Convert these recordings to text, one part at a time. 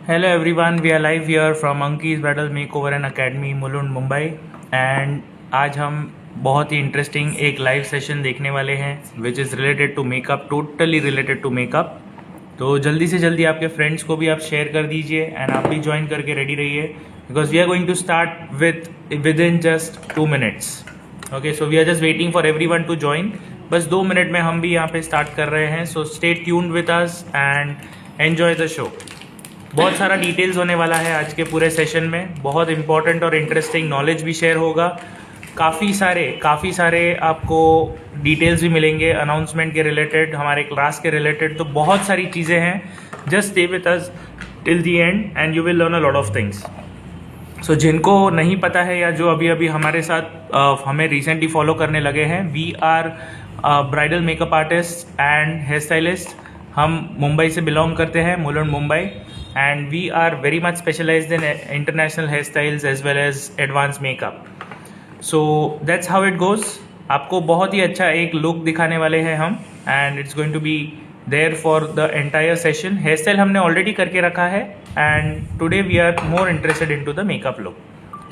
Hello everyone, we are live here from Anki's Bridal Makeover and Academy, Mulund Mumbai. And आज हम बहुत ही interesting एक लाइव सेशन देखने वाले हैं which is related to makeup, totally related to makeup. तो जल्दी से जल्दी आपके फ्रेंड्स को भी आप शेयर कर दीजिए एंड आप भी ज्वाइन करके रेडी रहिए, because we are going to start with in just 2 minutes। Okay, so we are just waiting for everyone to join. बस 2 मिनट में हम भी यहाँ पे स्टार्ट कर रहे हैं। So stay tuned with us and enjoy the show. बहुत सारा डिटेल्स होने वाला है आज के पूरे सेशन में, बहुत इंपॉर्टेंट और इंटरेस्टिंग नॉलेज भी शेयर होगा। काफ़ी सारे आपको डिटेल्स भी मिलेंगे अनाउंसमेंट के रिलेटेड, हमारे क्लास के रिलेटेड। तो बहुत सारी चीज़ें हैं। Just stay with us till the end and you will learn a lot of things. So जिनको नहीं पता है या जो अभी अभी हमारे साथ हमें रिसेंटली फॉलो करने लगे हैं, we are bridal makeup artist and hair stylist. हम मुंबई से बिलोंग करते हैं, Mulund Mumbai, and we are very much specialized in international hairstyles as well as advanced makeup. So that's how it goes. आपको बहुत ही अच्छा एक लुक दिखाने वाले हैं हम, and it's going to be there for the entire session. Hair style हमने already करके रखा है and today we are more interested into the makeup look.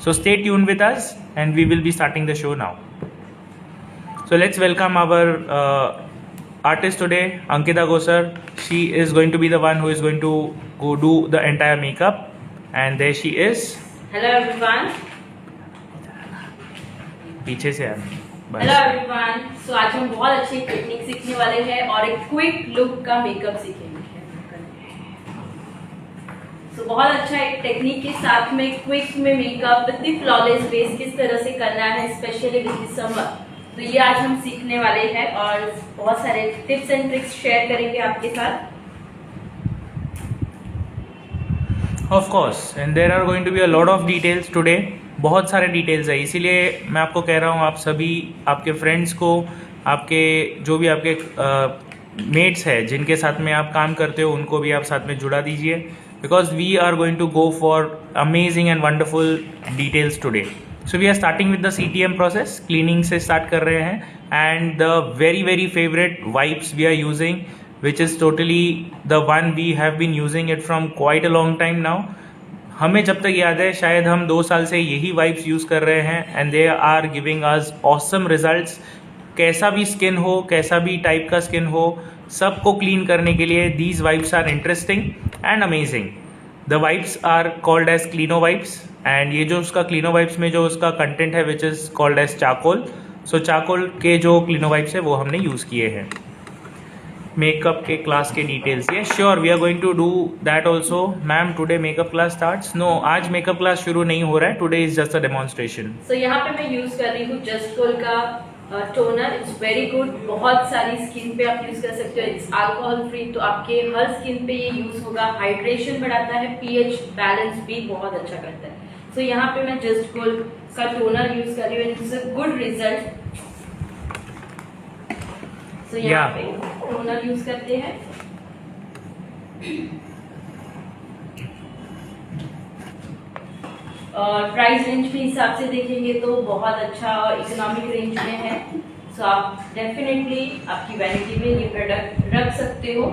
So stay tuned with us and we will be starting the show now. So let's welcome our artist today, Ankita Gosar. She is going to be the one who is going to go do the entire makeup, and there she is. Hello everyone. पीछे से यार। Hello everyone. So आज हम बहुत अच्छी technique सीखने वाले हैं और एक क्विक लुक का मेकअप सीखेंगे। So बहुत अच्छा एक टेक्निक के साथ में क्विक में makeup with the flawless base किस तरह से करना है, स्पेशली विद द समर। तो ये आज हम सीखने वाले हैं और बहुत सारे टिप्स एंड ट्रिक्स शेयर करेंगे आपके साथ। Of course, and there are going to be a lot of details today. बहुत सारे डिटेल्स है, इसीलिए मैं आपको कह रहा हूँ आप सभी आपके फ्रेंड्स को, आपके जो भी आपके मेट्स है जिनके साथ में आप काम करते हो, उनको भी आप साथ में जुड़ा दीजिए, because we are going to go for amazing and wonderful details today. So we are starting with the CTM process. Cleaning से स्टार्ट कर रहे हैं and the very favourite wipes we are using, which is totally the one we have been using it from quite a long time now. हमें जब तक याद है शायद हम 2 साल से यही वाइप्स यूज़ कर रहे हैं and they are giving us awesome results. कैसा भी स्किन हो, कैसा भी टाइप का स्किन हो, सबको क्लीन करने के लिए these wipes are interesting and amazing. The wipes are called as Cleano wipes and ये जो उसका क्लीनो वाइप्स में जो उसका कंटेंट है which is called as charcoal. So charcoal के जो क्लीनो वाइप्स है वो हमने यूज़ किए हैं। मेकअप के क्लास के डिटेल्स, ये sure we are going to do that also. Ma'am today makeup class starts? No, आज मेकअप क्लास शुरू नहीं हो रहा है, today is just a demonstration. So यहाँ पे मैं यूज कर रही हूँ जस्ट गोल का टोनर। इट्स वेरी गुड, बहुत सारी स्किन पे आप यूज कर सकते हो। इट्स अल्कोहल फ्री, तो आपके हर स्किन पे ये यूज होगा। हाइड्रेशन बढ़ाता है, pH बैलेंस भी बहुत अच्छा करता है। सो यहाँ पे मैं जस्ट गोल का टोनर यूज कर रही हूँ, इट्स अ गुड रिजल्ट। तो यहाँ पे टोनर यूज करते हैं। और प्राइस रेंज के हिसाब से देखेंगे तो बहुत अच्छा और इकोनॉमिक रेंज में है। सो आप डेफिनेटली आपकी वैनिटी में ये प्रोडक्ट रख सकते हो।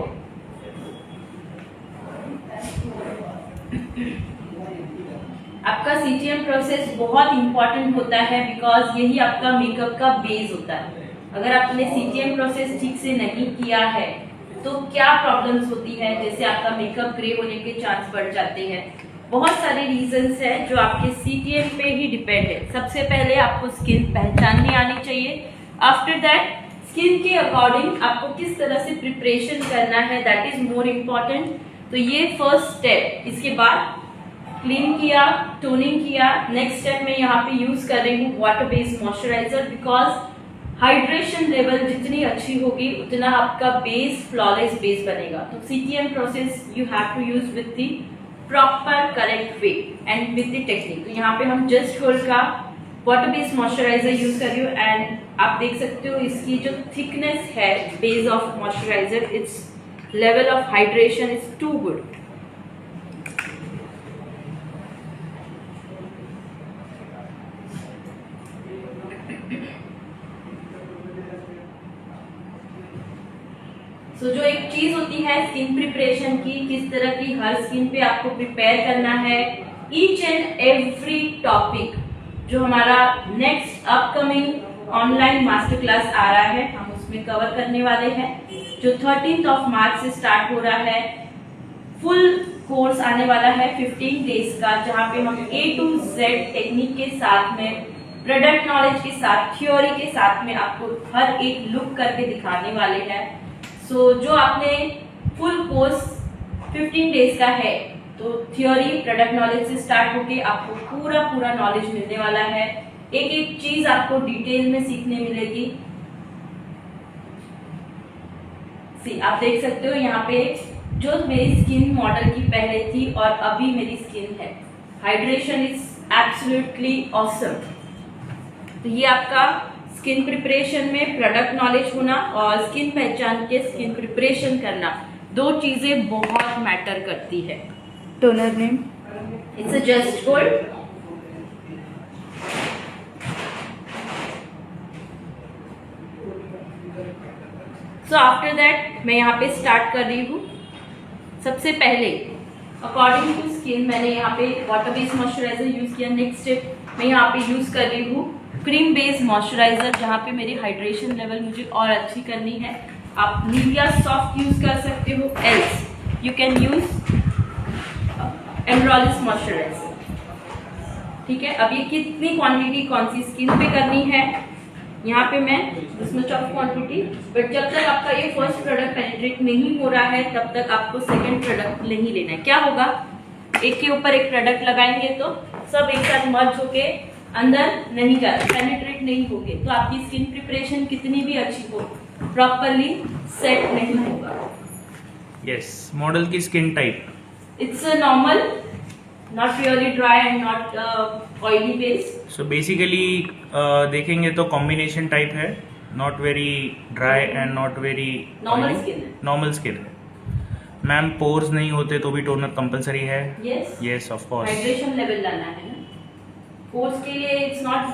आपका CTM प्रोसेस बहुत इंपॉर्टेंट होता है, बिकॉज यही आपका मेकअप का बेस होता है। अगर आपने CTM प्रोसेस ठीक से नहीं किया है तो क्या प्रॉब्लम्स होती है, जैसे आपका मेकअप ग्रे होने के चांस बढ़ जाते हैं। बहुत सारे रीजंस हैं जो आपके CTM पे ही डिपेंड है। सबसे पहले आपको स्किन पहचाननी आनी चाहिए। आफ्टर दैट स्किन के अकॉर्डिंग आपको किस तरह से प्रिपरेशन करना है, दैट इज मोर इम्पॉर्टेंट। तो ये फर्स्ट स्टेप। इसके बाद क्लीन किया, टोनिंग किया। नेक्स्ट स्टेप में यहाँ पे यूज कर रही हूँ water based moisturiser, because hydration level जितनी अच्छी होगी उतना आपका बेस फ्लॉलेस बेस बनेगा। तो CTM process you have to use with the proper correct way and with the technique. तो यहाँ पे हम जस्ट गोल्ड का वाटर बेस्ड मॉइस्चराइजर यूज कर रही हूँ एंड आप देख सकते हो इसकी जो थिकनेस है base of moisturizer, its level of hydration is too good. So जो एक चीज होती है स्किन प्रिपरेशन की, किस तरह की हर स्किन पे आपको प्रिपेयर करना है, ईच एंड एवरी टॉपिक जो हमारा next upcoming online master class आ रहा है हम उसमें कवर करने वाले हैं, जो 13 मार्च से स्टार्ट हो रहा है। फुल कोर्स आने वाला है 15 डेज का, जहाँ पे हम A to Z टेक्निक के साथ में, प्रोडक्ट नॉलेज के साथ, थ्योरी के साथ में आपको हर एक लुक करके दिखाने वाले हैं। सो जो आपने फुल कोर्स 15 डेज का है, तो थ्योरी प्रोडक्ट नॉलेज से स्टार्ट होके आपको पूरा नॉलेज मिलने वाला है। एक एक चीज आपको डिटेल में सीखने मिलेगी। आप देख सकते हो यहाँ पे जो मेरी स्किन मॉडल की पहले थी और अभी मेरी स्किन है, हाइड्रेशन इज एब्सोल्युटली ऑसम। तो ये आपका स्किन प्रिपरेशन में प्रोडक्ट नॉलेज होना और स्किन पहचान के स्किन प्रिपरेशन करना, दो चीजें बहुत मैटर करती है। Toner name it's a just gold. So after that मैं यहाँ पे स्टार्ट कर रही हूँ। सबसे पहले अकॉर्डिंग टू स्किन मैंने यहाँ पे वाटर बेस्ड मॉइस्चराइजर यूज किया। नेक्स्ट स्टेप मैं यहाँ पे यूज कर रही हूँ क्रीम बेस्ड मॉइस्चराइजर, जहाँ पे मेरी हाइड्रेशन लेवल मुझे और अच्छी करनी है। आप निविया सॉफ्ट यूज कर सकते हो, else you can use Embryolisse moisturizer. ठीक है, अब ये कितनी क्वांटिटी कौन सी स्किन पे करनी है, यहाँ पे मैं इसमें ऑफ क्वांटिटी, बट जब तक आपका ये फर्स्ट प्रोडक्ट पेनिट्रेट नहीं हो रहा है तब तक आपको सेकंड प्रोडक्ट नहीं लेना है। क्या होगा, एक के ऊपर एक प्रोडक्ट लगाएंगे तो सब एक साथ मर्ज होके अंदर नहीं जाते, पेनिट्रेट नहीं होगे, तो आपकी स्किन प्रिपरेशन कितनी भी अच्छी हो प्रॉपरली सेट नहीं होगा। यस, मॉडल की skin type it's a normal, not really dry and not oily base. So basically देखेंगे तो कॉम्बिनेशन टाइप है, not very dry and not very normal skin है। नॉर्मल स्किन है। मैम पोर्स नहीं होते तो भी टोनर कंपलसरी है? Yes yes of course. Hydration level लाना है ना। पोर्स के लिए इट्स नॉट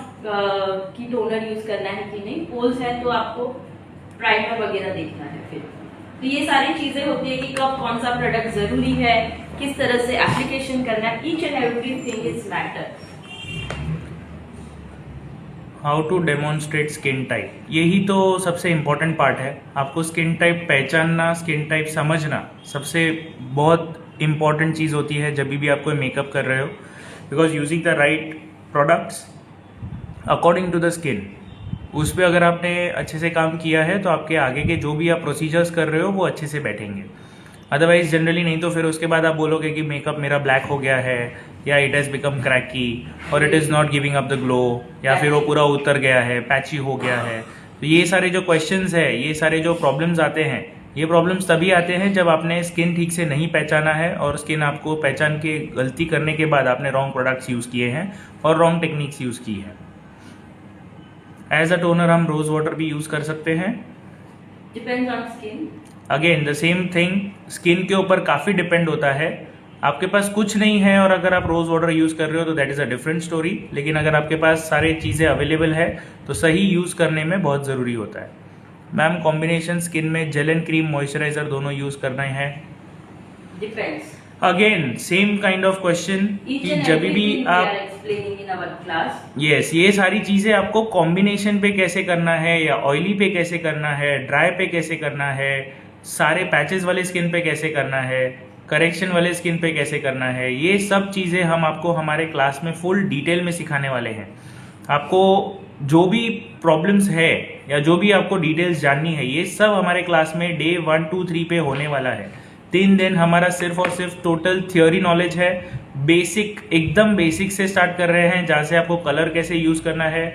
कि टोनर यूज करना है कि नहीं, पोर्स है तो आपको प्राइमर वगैरह देखना है। फिर तो ये सारी चीजें होती है कि कब कौन सा प्रोडक्ट जरूरी है, किस तरह से एप्लीकेशन करना है, each and everything is matter. How to demonstrate skin type, यही तो सबसे इम्पोर्टेंट पार्ट है। आपको स्किन टाइप पहचानना, स्किन टाइप समझना सबसे बहुत इम्पॉर्टेंट चीज़ होती है जब भी आप कोई मेकअप कर रहे हो, because using the right products according to the skin, उस पर अगर आपने अच्छे से काम किया है तो आपके आगे के जो भी आप प्रोसीजर्स कर रहे हो वो अच्छे से बैठेंगे। अदरवाइज जनरली नहीं तो फिर उसके बाद आप बोलोगे कि मेकअप मेरा ब्लैक हो गया है, या इट हैज़ बिकम क्रैकी और it is not giving up the glow, या फिर वो पूरा उतर गया है, पैची हो गया है। तो ये सारे जो क्वेश्चंस है, ये सारे जो प्रॉब्लम्स आते हैं, ये प्रॉब्लम्स तभी आते हैं जब आपने स्किन ठीक से नहीं पहचाना है और स्किन आपको पहचान के गलती करने के बाद आपने रॉन्ग प्रोडक्ट्स यूज़ किए हैं और रॉन्ग टेक्निक्स यूज़ की है। एज अ टोनर हम रोज वाटर भी यूज़ कर सकते हैं, depends on skin. Again the same thing, skin के ऊपर काफ़ी डिपेंड होता है। आपके पास कुछ नहीं है और अगर आप रोज वाटर यूज़ कर रहे हो तो that is a different story, लेकिन अगर आपके पास सारी चीज़ें अवेलेबल है तो सही यूज़ करने में बहुत ज़रूरी होता है। मैम कॉम्बिनेशन स्किन में जेल एंड क्रीम मॉइस्चराइजर दोनों यूज़ करना है? Depends, again same kind of question कि जब भी आप यस ये सारी चीज़ें आपको कॉम्बिनेशन पे कैसे करना है, या ऑयली पे कैसे करना है, ड्राई पे कैसे करना है, सारे पैचेस वाले स्किन पे कैसे करना है, करेक्शन वाले स्किन पे कैसे करना है, ये सब चीज़ें हम आपको हमारे क्लास में फुल डिटेल में सिखाने वाले हैं। आपको जो भी प्रॉब्लम्स है या जो भी आपको डिटेल्स जाननी है, ये सब हमारे क्लास में डे 1, 2, 3 पे होने वाला है। 3 दिन हमारा सिर्फ और सिर्फ टोटल थ्योरी नॉलेज है। बेसिक, एकदम बेसिक से स्टार्ट कर रहे हैं, जहाँ से आपको कलर कैसे यूज़ करना है,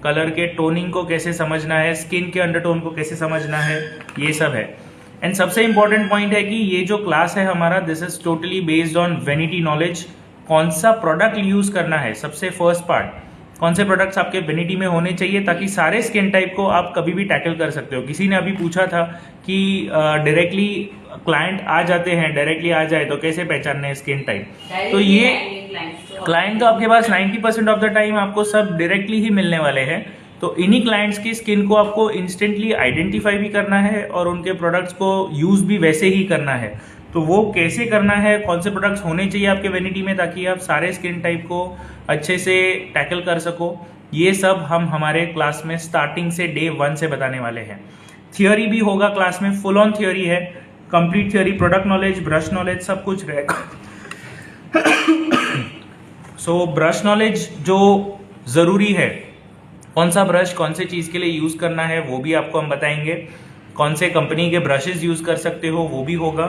कलर के टोनिंग को कैसे समझना है, स्किन के अंडरटोन को कैसे समझना है, ये सब है। एंड सबसे इंपॉर्टेंट पॉइंट है कि ये जो क्लास है हमारा, this is totally based on vanity knowledge. कौन सा प्रोडक्ट यूज़ करना है, सबसे फर्स्ट पार्ट, कौन से प्रोडक्ट्स आपके वेनिटी में होने चाहिए ताकि सारे स्किन टाइप को आप कभी भी टैकल कर सकते हो। किसी ने अभी पूछा था कि डायरेक्टली क्लाइंट आ जाते हैं, डायरेक्टली आ जाए तो कैसे पहचानना है स्किन टाइप। तो ये क्लाइंट तो आपके पास 90% ऑफ द टाइम आपको सब डायरेक्टली ही मिलने वाले हैं, तो इन्हीं क्लाइंट्स की स्किन को आपको इंस्टेंटली आइडेंटिफाई भी करना है और उनके प्रोडक्ट्स को यूज़ भी वैसे ही करना है। तो वो कैसे करना है, कौन से प्रोडक्ट्स होने चाहिए आपके वैनिटी में ताकि आप सारे स्किन टाइप को अच्छे से टैकल कर सको, ये सब हम हमारे क्लास में स्टार्टिंग से डे 1 से बताने वाले हैं। थियोरी भी होगा क्लास में, फुल ऑन थियोरी है, complete theory, product knowledge, brush knowledge, सब कुछ रहेगा। सो ब्रश नॉलेज जो ज़रूरी है, कौन सा ब्रश कौन से चीज़ के लिए यूज़ करना है वो भी आपको हम बताएंगे, कौन से कंपनी के ब्रशेस यूज़ कर सकते हो वो भी होगा।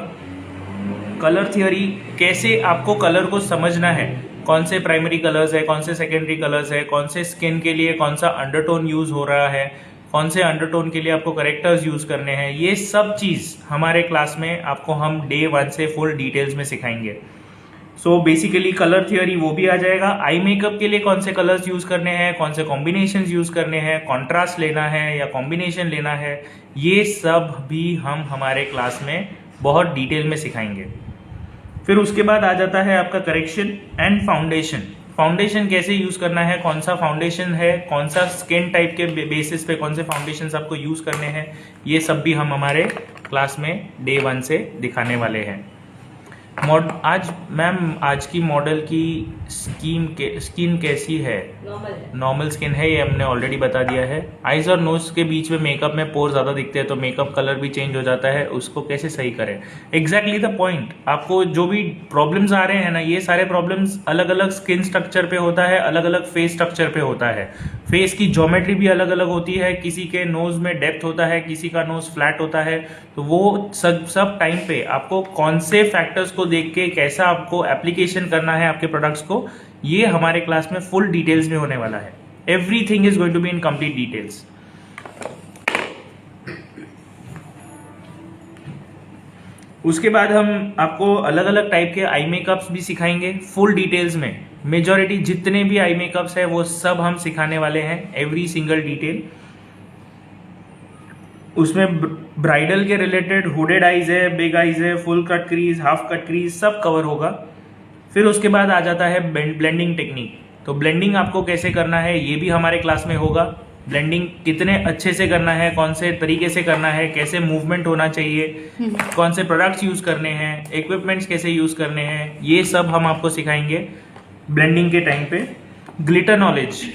कलर थियोरी, कैसे आपको कलर को समझना है, कौन से प्राइमरी कलर्स है, कौन से सेकेंडरी कलर्स है, कौन से स्किन के लिए कौन सा अंडरटोन यूज़ हो रहा है, कौन से अंडरटोन के लिए आपको करेक्टर्स यूज़ करने हैं, ये सब चीज़ हमारे क्लास में आपको हम डे 1 से फुल डिटेल्स में सिखाएंगे। सो बेसिकली कलर थियोरी वो भी आ जाएगा। आई मेकअप के लिए कौन से कलर्स यूज़ करने हैं, कौन से कॉम्बिनेशंस यूज़ करने हैं, कॉन्ट्रास्ट लेना है या कॉम्बिनेशन लेना है, ये सब भी हम हमारे क्लास में बहुत डिटेल में सिखाएंगे। फिर उसके बाद आ जाता है आपका करेक्शन एंड फाउंडेशन। फाउंडेशन कैसे यूज़ करना है, कौन सा फाउंडेशन है, कौन सा स्किन टाइप के बेसिस पे कौन से फाउंडेशन आपको यूज़ करने हैं, ये सब भी हम हमारे क्लास में डे 1 से दिखाने वाले हैं। आज मैम, आज की मॉडल की स्किन कैसी है? नॉर्मल स्किन है, ये हमने ऑलरेडी बता दिया है। आइज और नोज के बीच में मेकअप में पोर ज़्यादा दिखते हैं तो मेकअप कलर भी चेंज हो जाता है, उसको कैसे सही करें? Exactly the point. आपको जो भी प्रॉब्लम्स आ रहे हैं ना, ये सारे प्रॉब्लम्स अलग अलग स्किन स्ट्रक्चर पे होता है, अलग अलग फेस स्ट्रक्चर पे होता है। फेस की ज्योमेट्री भी अलग अलग होती है, किसी के नोज में डेप्थ होता है, किसी का नोज फ्लैट होता है। तो वो सब टाइम पे आपको कौन से फैक्टर्स को देख के कैसा आपको एप्लीकेशन करना है आपके प्रोडक्ट्स को, ये हमारे क्लास में फुल डिटेल्स में होने वाला है। Everything is going to be in complete details. उसके बाद हम आपको अलग अलग टाइप के आई मेकअप्स भी सिखाएंगे फुल डिटेल्स में। मेजॉरिटी जितने भी आई मेकअप्स है वो सब हम सिखाने वाले हैं, एवरी सिंगल डिटेल। उसमें ब्राइडल के रिलेटेड हुडेड आईज है, बिग आईज है, full cut crease, half cut crease, सब कवर होगा। फिर उसके बाद आ जाता है ब्लेंडिंग टेक्निक। तो ब्लेंडिंग आपको कैसे करना है ये भी हमारे क्लास में होगा। ब्लेंडिंग कितने अच्छे से करना है, कौन से तरीके से करना है, कैसे मूवमेंट होना चाहिए, कौन से प्रोडक्ट्स यूज़ करने हैं, इक्विपमेंट्स कैसे यूज़ करने हैं, ये सब हम आपको सिखाएंगे ब्लेंडिंग के टाइम पे। ग्लिटर नॉलेज,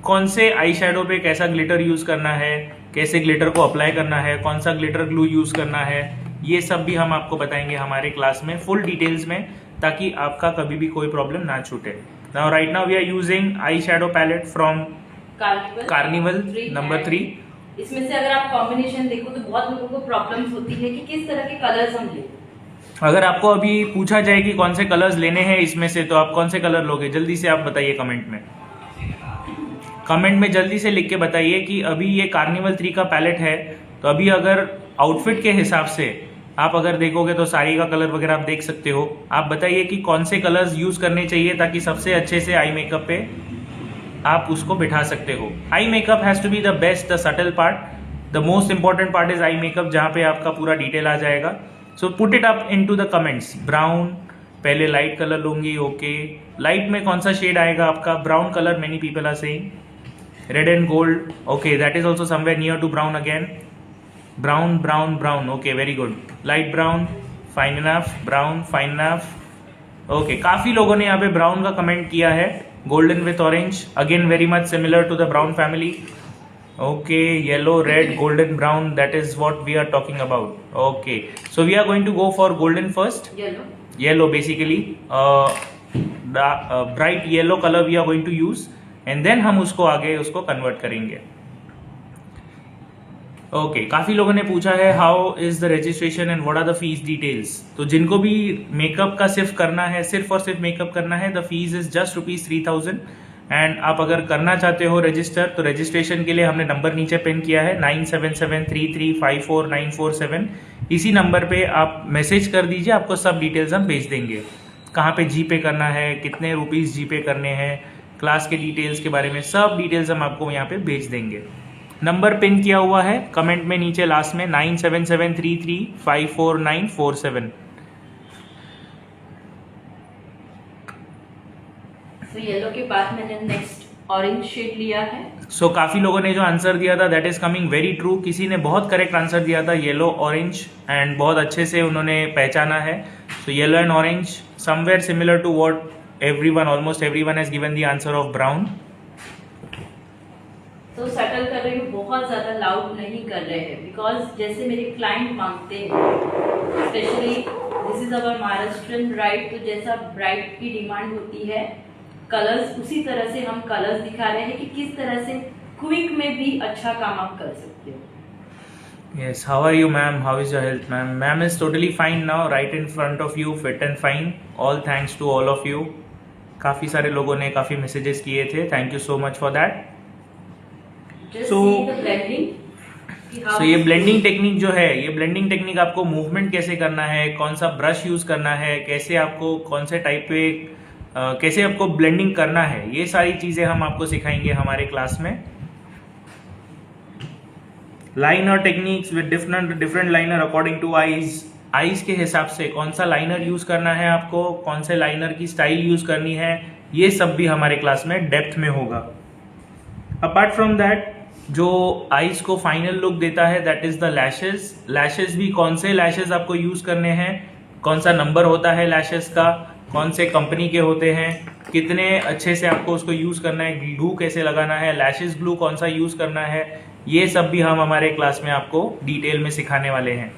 कौन से आई शेडो पे कैसा ग्लिटर यूज़ करना है, कैसे ग्लिटर को अप्लाई करना है, कौन सा ग्लिटर ग्लू यूज़ करना है, ये सब भी हम आपको बताएंगे हमारे क्लास में फुल डिटेल्स में, ताकि आपका कभी भी कोई प्रॉब्लम ना छूटे। Now right now we are using eye shadow palette from Carnival number 3। इसमें से अगर आप कॉम्बिनेशन देखो तो बहुत लोगों को प्रॉब्लम्स होती है कि किस तरह के कलर्स हम लें। अगर आपको अभी पूछा जाए कि कौन से कलर्स लेने हैं इसमें से, तो आप कौन से कलर लोगे? जल्दी से आप बताइए कमेंट में। कमेंट में जल्दी से लिख के बताइए कि अभी ये कार्निवल 3 का पैलेट है, तो अभी अगर आउटफिट के हिसाब से आप अगर देखोगे तो साड़ी का कलर वगैरह आप देख सकते हो। आप बताइए कि कौन से कलर्स यूज़ करने चाहिए ताकि सबसे अच्छे से आई मेकअप पे आप उसको बिठा सकते हो। Eye makeup has to be the best, the subtle part, the most important part is eye makeup, जहाँ पे आपका पूरा डिटेल आ जाएगा। So put it up into the comments. Brown, पहले लाइट कलर लूंगी, ओके। लाइट में कौन सा शेड आएगा आपका? Brown colour, many people are saying. Red and gold, okay, that is also somewhere near to brown again. Brown brown brown, okay, very good. Light brown, fine enough. Brown, fine enough, okay. काफी लोगों ने यहाँ पे brown का comment किया है। Golden with orange, again very much similar to the brown family, okay. Yellow, red, golden, brown, that is what we are talking about, okay. So we are going to go for golden first. Yellow basically the bright yellow color we are going to use, and then हम उसको आगे उसको convert करेंगे, okay. काफ़ी लोगों ने पूछा है how is the registration and what are the fees details. तो जिनको भी मेकअप का सिर्फ करना है, सिर्फ और सिर्फ मेकअप करना है, the fees is just ₹3,000। And आप अगर करना चाहते हो रजिस्टर, तो रजिस्ट्रेशन के लिए हमने नंबर नीचे पिन किया है 9773354947। इसी नंबर पे आप मैसेज कर दीजिए, आपको सब डिटेल्स हम भेज देंगे। कहाँ पे जीपे करना है, कितने रुपीज़ जीपे करने हैं, क्लास के डिटेल्स के बारे में सब डिटेल्स हम आपको यहाँ पे भेज देंगे। नंबर पिन किया हुआ है कमेंट में नीचे लास्ट में 9773354947। तो येलो के बाद मैंने नेक्स्ट ऑरेंज शेड लिया है। सो काफ़ी लोगों ने जो आंसर दिया था that is coming very true. किसी ने बहुत करेक्ट आंसर दिया था येलो ऑरेंज, एंड बहुत अच्छे से उन्होंने पहचाना है। So yellow and orange somewhere similar to what everyone, almost everyone has given the answer of brown. तो सटल कर रही हूँ, बहुत ज़्यादा लाउड नहीं कर रहे हैं, बिकॉज जैसे मेरे क्लाइंट मांगते हैं, specially this is our Maharashtrian bride, तो जैसा ब्राइड की डिमांड होती है कलर्स, उसी तरह से हम कलर्स दिखा रहे हैं कि किस तरह से क्विक में भी अच्छा काम आप कर सकते हो। Yes, how are you ma'am? How is your health ma'am? Ma'am is totally fine now, right in front of you, fit and fine. All thanks to all of you. काफ़ी सारे लोगों ने काफ़ी मैसेजेस किए थे, thank you so much for that. So ये blending technique जो है, ये ब्लेंडिंग टेक्निक आपको मूवमेंट कैसे करना है, कौन सा ब्रश यूज करना है, कैसे आपको कौन से टाइप पे कैसे आपको ब्लेंडिंग करना है, ये सारी चीजें हम आपको सिखाएंगे हमारे क्लास में। Liner techniques with different liner according two eyes के हिसाब से कौन सा लाइनर यूज करना है आपको, कौन से लाइनर की स्टाइल यूज करनी है, ये सब भी हमारे क्लास में डेप्थ में होगा। अपार्ट फ्रॉम दैट जो आईज को फाइनल लुक देता है that is the lashes. Lashes भी कौन से लैशेस आपको यूज करने हैं, कौन सा नंबर होता है लैशेस का, कौन से कंपनी के होते हैं, कितने अच्छे से आपको उसको यूज करना है, ग्लू कैसे लगाना है, लैशेस ग्लू कौन सा यूज करना है, ये सब भी हम हमारे क्लास में आपको डिटेल में सिखाने वाले हैं।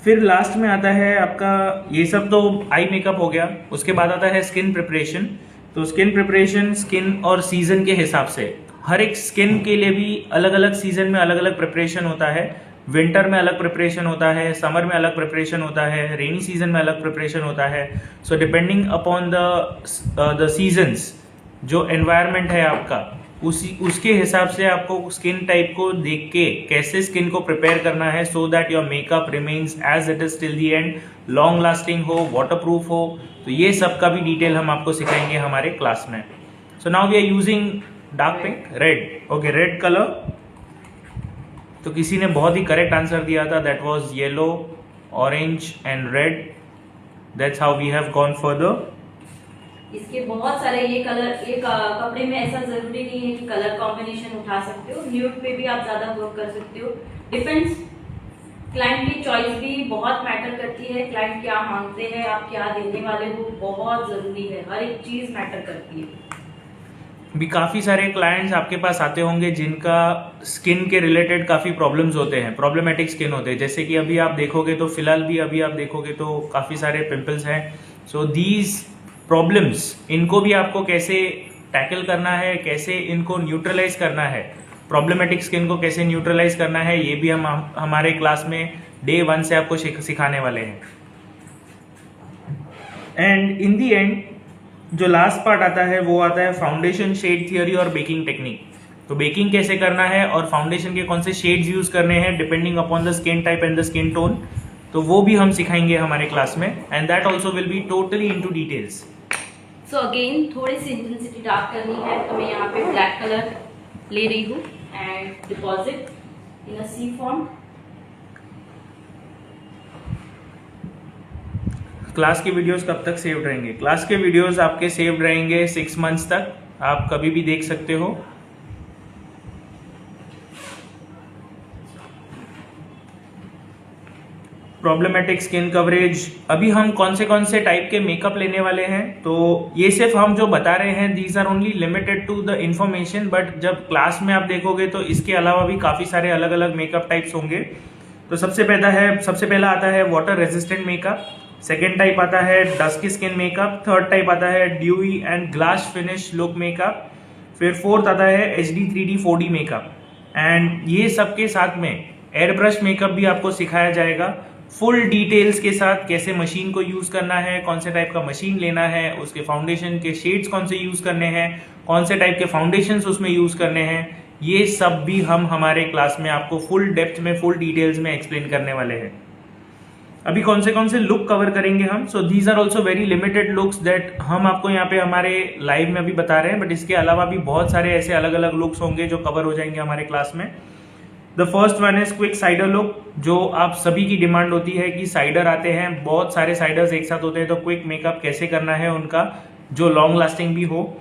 फिर लास्ट में आता है आपका, ये सब तो आई मेकअप हो गया, उसके बाद आता है स्किन प्रिपरेशन। तो स्किन प्रिपरेशन स्किन और सीजन के हिसाब से, हर एक स्किन के लिए भी अलग अलग सीजन में अलग अलग प्रिपरेशन होता है। विंटर में अलग प्रिपरेशन होता है, समर में अलग प्रिपरेशन होता है, रेनी सीजन में अलग प्रिपरेशन होता है। So depending upon the seasons, जो एनवायरनमेंट है आपका, उसके हिसाब से आपको स्किन टाइप को देख के कैसे स्किन को प्रिपेयर करना है, so that your makeup remains as it is till the end, long lasting हो, वाटरप्रूफ हो। तो ये सब का भी डिटेल हम आपको सिखाएंगे हमारे क्लास में। So now we are using dark pink, red. Okay, red colour. तो किसी ने बहुत ही करेक्ट आंसर दिया था, that was yellow, orange and red. That's how we have gone further. इसके बहुत सारे ये कलर, ये कपड़े में ऐसा जरूरी नहीं है कि कलर कॉम्बिनेशन उठा सकते हो, न्यूड पे भी आप ज्यादा वर्क कर सकते हो। डिपेंड्स, क्लाइंट की चॉइस भी बहुत मैटर करती है, क्लाइंट क्या मांगते हैं, आप क्या देने वाले हो, बहुत जरूरी है, हर एक चीज मैटर करती है। भी काफ़ी सारे क्लाइंट्स आपके पास आते होंगे जिनका स्किन के रिलेटेड काफ़ी प्रॉब्लम्स होते हैं, प्रॉब्लमेटिक स्किन होते हैं। जैसे कि अभी आप देखोगे तो फिलहाल भी अभी आप देखोगे तो काफ़ी सारे पिंपल्स हैं। सो दीज प्रॉब्लम्स, इनको भी आपको कैसे टैकल करना है, कैसे इनको न्यूट्रलाइज करना है, प्रॉब्लमेटिक स्किन को कैसे न्यूट्रलाइज करना है, ये भी हम हमारे क्लास में डे 1 से आपको सिखाने वाले हैं। एंड इन दी एंड जो लास्ट पार्ट आता है वो आता है फाउंडेशन शेड थियोरी और बेकिंग टेक्निक। तो बेकिंग कैसे करना है और फाउंडेशन के कौन से शेड्स यूज करने हैं depending upon the skin type and the skin tone, तो वो भी हम सिखाएंगे हमारे क्लास में, and that also will be totally into details. So again थोड़ी सी इंटेंसिटी डार्क करनी है, तो मैं यहाँ पे ब्लैक कलर ले रही हूँ and deposit in a C form. Class के वीडियोस कब तक सेव्ड रहेंगे? क्लास के वीडियोस आपके सेव्ड रहेंगे 6 मंथ्स तक, आप कभी भी देख सकते हो। प्रॉब्लमेटिक स्किन कवरेज, अभी हम कौन से टाइप के मेकअप लेने वाले हैं, तो ये सिर्फ हम जो बता रहे हैं these are only limited to the information, but जब क्लास में आप देखोगे तो इसके अलावा भी काफ़ी सारे अलग अलग मेकअप टाइप्स होंगे। तो सबसे पहला आता है water resistant makeup, second type आता है dusky skin makeup, third type आता है dewy and glass finish look makeup, फिर फोर्थ आता है HD 3D 4D makeup. And ये सबके साथ में एयर ब्रश मेकअप भी आपको सिखाया जाएगा फुल डिटेल्स के साथ, कैसे मशीन को यूज करना है, कौन से टाइप का मशीन लेना है, उसके फाउंडेशन के शेड्स कौन से यूज करने हैं, कौन से टाइप के फाउंडेशंस उसमें यूज करने हैं, ये सब भी हम हमारे क्लास में आपको फुल डेप्थ में, फुल डिटेल्स में एक्सप्लेन करने वाले हैं। अभी कौन से लुक कवर करेंगे हम, so these are also very limited looks that हम आपको यहाँ पे हमारे लाइव में अभी बता रहे हैं, बट इसके अलावा भी बहुत सारे ऐसे अलग अलग लुक्स होंगे जो कवर हो जाएंगे हमारे क्लास में। The first one is quick cider look, जो आप सभी की डिमांड होती है कि साइडर आते हैं, बहुत सारे साइडर्स एक साथ होते हैं, तो क्विक मेकअप कैसे करना है उनका जो लॉन्ग लास्टिंग भी हो।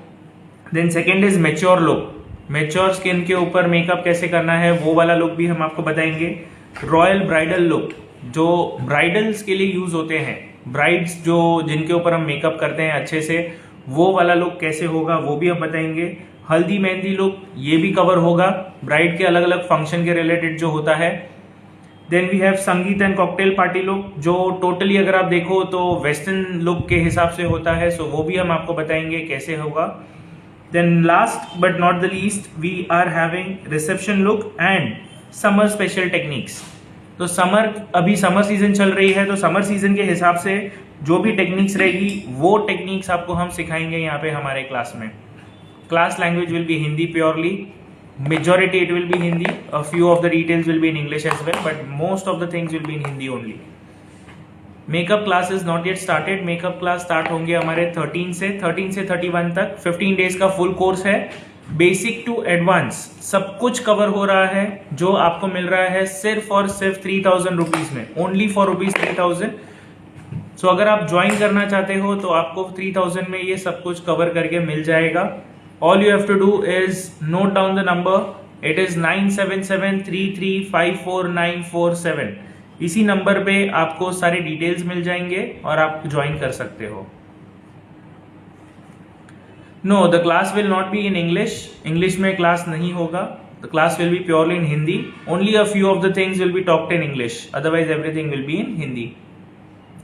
Then second is mature look, mature skin के ऊपर मेकअप कैसे करना है वो वाला लुक भी हम आपको बताएंगे। रॉयल ब्राइडल लुक, जो ब्राइडल्स के लिए यूज होते हैं, ब्राइड्स जो जिनके ऊपर हम मेकअप करते हैं अच्छे से, वो वाला लुक कैसे होगा वो भी हम बताएंगे। हल्दी मेहंदी लुक, ये भी कवर होगा, ब्राइड के अलग अलग फंक्शन के रिलेटेड जो होता है। देन वी हैव संगीत एंड कॉकटेल पार्टी लुक, जो टोटली अगर आप देखो तो वेस्टर्न लुक के हिसाब से होता है, सो वो भी हम आपको बताएंगे कैसे होगा। Then last but not the least we are having reception look and summer special techniques. तो अभी समर सीजन चल रही है, तो समर सीजन के हिसाब से जो भी टेक्निक्स रहेगी वो टेक्निक्स आपको हम सिखाएंगे यहाँ पे हमारे क्लास में। Class language will be Hindi purely, majority it will be Hindi, a few of the details will be in English as well, but most of the things will be in Hindi only. Makeup class is not yet started, makeup class start होंगे हमारे 13 से 31 तक, 15 days का full course है। Basic to advance सब कुछ cover हो रहा है, जो आपको मिल रहा है सिर्फ और सिर्फ 3000 रुपीज में, ओनली फॉर रुपीज 3000। सो अगर आप ज्वाइन करना चाहते हो तो आपको 3000 में ये सब कुछ कवर करके मिल जाएगा। All you have to do is note down the number. It is 9773354947। इसी नंबर पे आपको सारे डिटेल्स मिल जाएंगे और आप ज्वाइन कर सकते हो। No, the class will not be in English. English में क्लास नहीं होगा। The class will be purely in Hindi. Only a few of the things will be talked in English. Otherwise, everything will be in Hindi.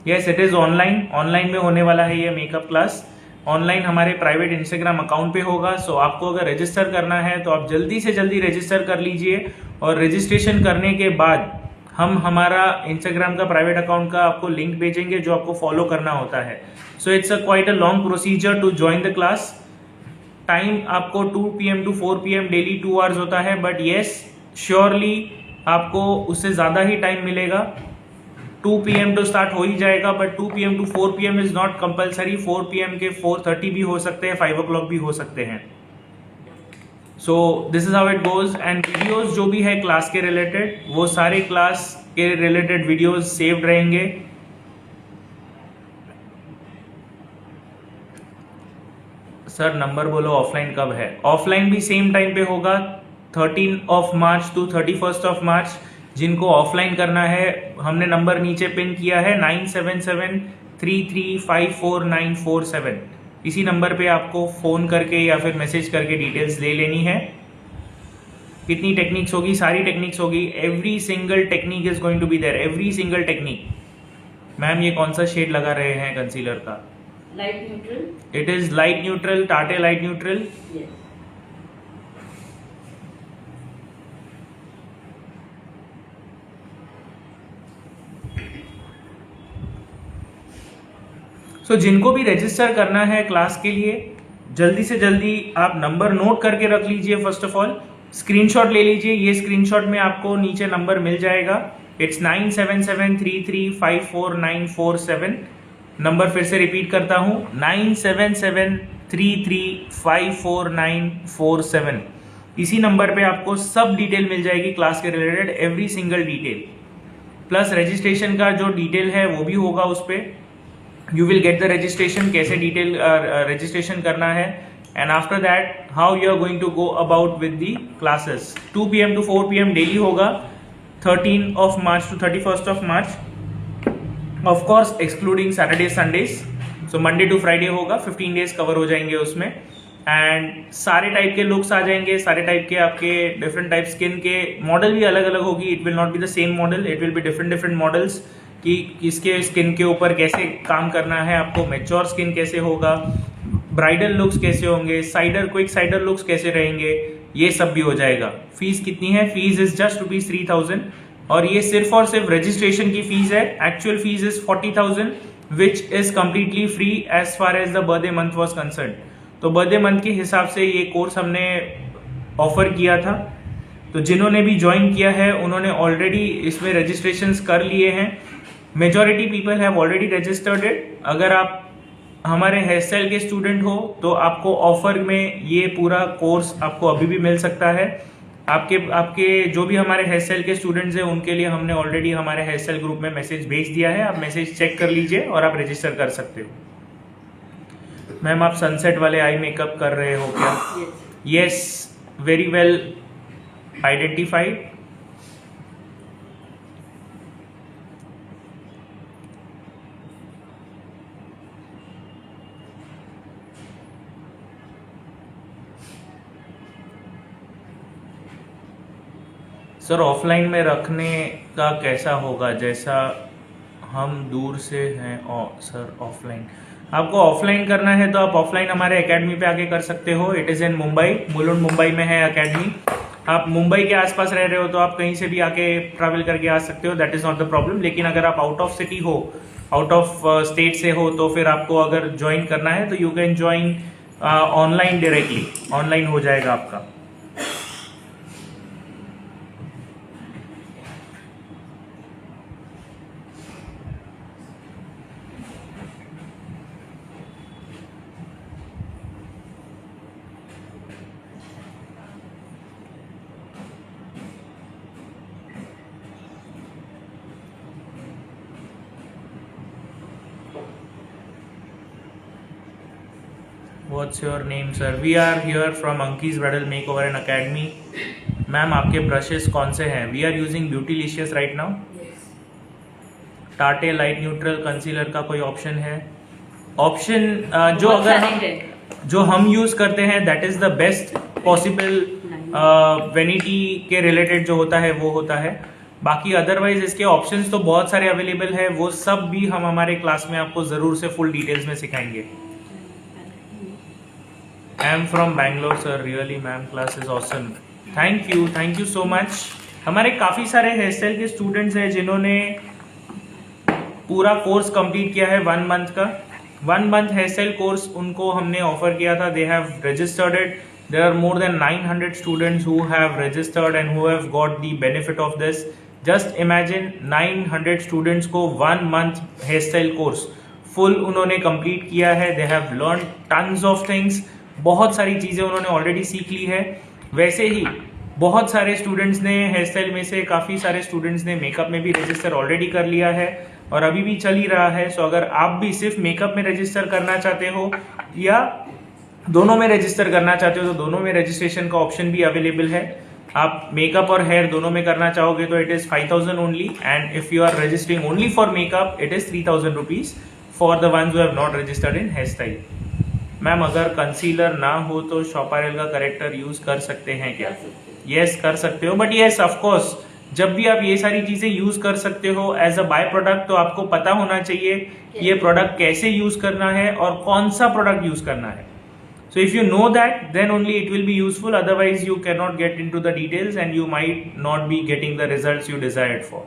Yes, it is online. Online में होने वाला है ये makeup class. Online हमारे private Instagram account पे होगा। सो आपको अगर रजिस्टर करना है तो आप जल्दी से जल्दी रजिस्टर कर लीजिए, और रजिस्ट्रेशन करने के बाद हम हमारा इंस्टाग्राम का प्राइवेट अकाउंट का आपको लिंक भेजेंगे जो आपको फॉलो करना होता है। So it's quite a long procedure to join the class. Time आपको 2 PM to 4 PM daily 2 hours होता है, बट येस श्योरली आपको उससे ज़्यादा ही टाइम मिलेगा। 2 PM तो स्टार्ट हो ही जाएगा, but 2 PM to 4 PM is not compulsory. 4 PM के 4:30 भी हो सकते हैं, 5 o'clock भी हो सकते हैं। So this is how it goes. And videos जो भी है क्लास के रिलेटेड, वो सारे क्लास के रिलेटेड वीडियोज सेव्ड रहेंगे। सर नंबर बोलो, ऑफलाइन कब है? ऑफलाइन भी सेम टाइम पे होगा, 13 मार्च to 31 मार्च। जिनको ऑफलाइन करना है, हमने नंबर नीचे पिन किया है 9773354947। इसी नंबर पे आपको फोन करके या फिर मैसेज करके डिटेल्स ले लेनी है। कितनी टेक्निक्स होगी? सारी टेक्निक्स होगी। Every single technique is going to be there, every single technique. Ma'am ये कौन सा शेड लगा रहे हैं कंसीलर का? Light neutral. It is light neutral, टाटे लाइट न्यूट्रल। सो जिनको भी रजिस्टर करना है क्लास के लिए, जल्दी से जल्दी आप नंबर नोट करके रख लीजिए। फर्स्ट ऑफ ऑल स्क्रीनशॉट ले लीजिए, ये स्क्रीनशॉट में आपको नीचे नंबर मिल जाएगा। इट्स 9773354947। नंबर फिर से रिपीट करता हूँ, 9773354947। इसी नंबर पे आपको सब डिटेल मिल जाएगी क्लास के related, every single detail, plus registration का जो डिटेल है वो भी होगा उस पर। You will get the registration, कैसे डिटेल रजिस्ट्रेशन करना है, and after that how you are going to go about with the classes. 2 PM to 4 PM daily होगा, 13 March to 31 March, of course excluding Saturday Sundays. So Monday to Friday होगा, 15 days cover हो जाएंगे उसमें। And सारे type के looks आ जाएंगे, सारे type के आपके डिफरेंट टाइप स्किन के मॉडल भी अलग अलग होगी। It will not be the same model, it will be different models कि किसके स्किन के ऊपर कैसे काम करना है आपको, मैच्योर स्किन कैसे होगा, ब्राइडल लुक्स कैसे होंगे, क्विक साइडर लुक्स कैसे रहेंगे, ये सब भी हो जाएगा। फीस कितनी है? फीस इज जस्ट ₹3000, और ये सिर्फ और सिर्फ रजिस्ट्रेशन की फीस है। Actual fees is 40,000 which is completely free as far as the birthday month was concern. तो बर्थडे मंथ के हिसाब से ये कोर्स हमने ऑफर किया था, तो जिन्होंने भी ज्वाइन किया है उन्होंने ऑलरेडी इसमें रजिस्ट्रेशंस कर लिए हैं। Majority people have already registered it. अगर आप हमारे हेयर स्टाइल के स्टूडेंट हो तो आपको ऑफर में ये पूरा कोर्स आपको अभी भी मिल सकता है। आपके आपके जो भी हमारे हेयर स्टाइल के स्टूडेंट्स हैं उनके लिए हमने ऑलरेडी हमारे हेयर स्टाइल ग्रुप में मैसेज भेज दिया है, आप मैसेज चेक कर लीजिए और आप रजिस्टर कर सकते हो। मैम आप सनसेट वाले आई मेकअप कर रहे हो क्या? Yes, very well identified. Sir offline में रखने का कैसा होगा, जैसा हम दूर से हैं? सर ऑफलाइन, आपको ऑफलाइन करना है तो आप ऑफलाइन हमारे एकेडमी पे आके कर सकते हो। It is in Mumbai, Mulund Mumbai में है एकेडमी। आप मुंबई के आसपास रह रहे हो तो आप कहीं से भी आके ट्रैवल करके आ सकते हो, that is not the problem. लेकिन अगर आप आउट ऑफ सिटी हो, आउट ऑफ स्टेट से हो, तो फिर आपको अगर ज्वाइन करना है तो you can join online directly, online हो जाएगा आपका। What's your name, sir? We are here from Anki's Bridal Makeover and Academy. Ma'am आपके ब्रशेस कौन से हैं? We are using Beautylicious right now. टाटे लाइट न्यूट्रल कंसीलर का कोई ऑप्शन है? ऑप्शन जो अगर जो हम यूज करते हैं that is the best possible vanity के रिलेटेड जो होता है वो होता है। बाकी अदरवाइज इसके ऑप्शंस तो बहुत सारे अवेलेबल है, वो सब भी हम हमारे क्लास में आपको जरूर से फुल डिटेल्स में सिखाएंगे। आई am from Bangalore sir, really ma'am class is awesome, thank you so much. हमारे काफ़ी सारे हेयर स्टाइल के स्टूडेंट्स हैं जिन्होंने पूरा कोर्स कंप्लीट किया है 1 मंथ का। 1 मंथ हेयर स्टाइल कोर्स उनको हमने ऑफर किया था, they have registered it. There are more than 900 students who have registered and who have got the benefit of this. Just imagine 900 students को 1 month hair style course full उन्होंने complete किया है। They have learn tons of things, बहुत सारी चीज़ें उन्होंने already सीख ली है। वैसे ही बहुत सारे स्टूडेंट्स ने हेयर स्टाइल में से काफ़ी सारे स्टूडेंट्स ने मेकअप में भी रजिस्टर ऑलरेडी कर लिया है और अभी भी चल ही रहा है। सो अगर आप भी सिर्फ मेकअप में रजिस्टर करना चाहते हो या दोनों में रजिस्टर करना चाहते हो तो दोनों में रजिस्ट्रेशन का ऑप्शन भी अवेलेबल है। आप मेकअप और हेयर दोनों में करना चाहोगे तो it is 5000 only, and if you are registering only for makeup it is 3000 rupees for the ones who have not registered in hair style. Ma'am अगर कंसीलर ना हो तो शॉपारेल का करेक्टर यूज कर सकते हैं क्या? यस कर सकते हो, बट यस ऑफ कोर्स जब भी आप ये सारी चीजें यूज कर सकते हो एज अ बाय प्रोडक्ट तो आपको पता होना चाहिए ये प्रोडक्ट कैसे यूज करना है और कौन सा प्रोडक्ट यूज करना है। So if you know that then only it will be useful, otherwise you can not get into the details and you might not be getting the results you desired for.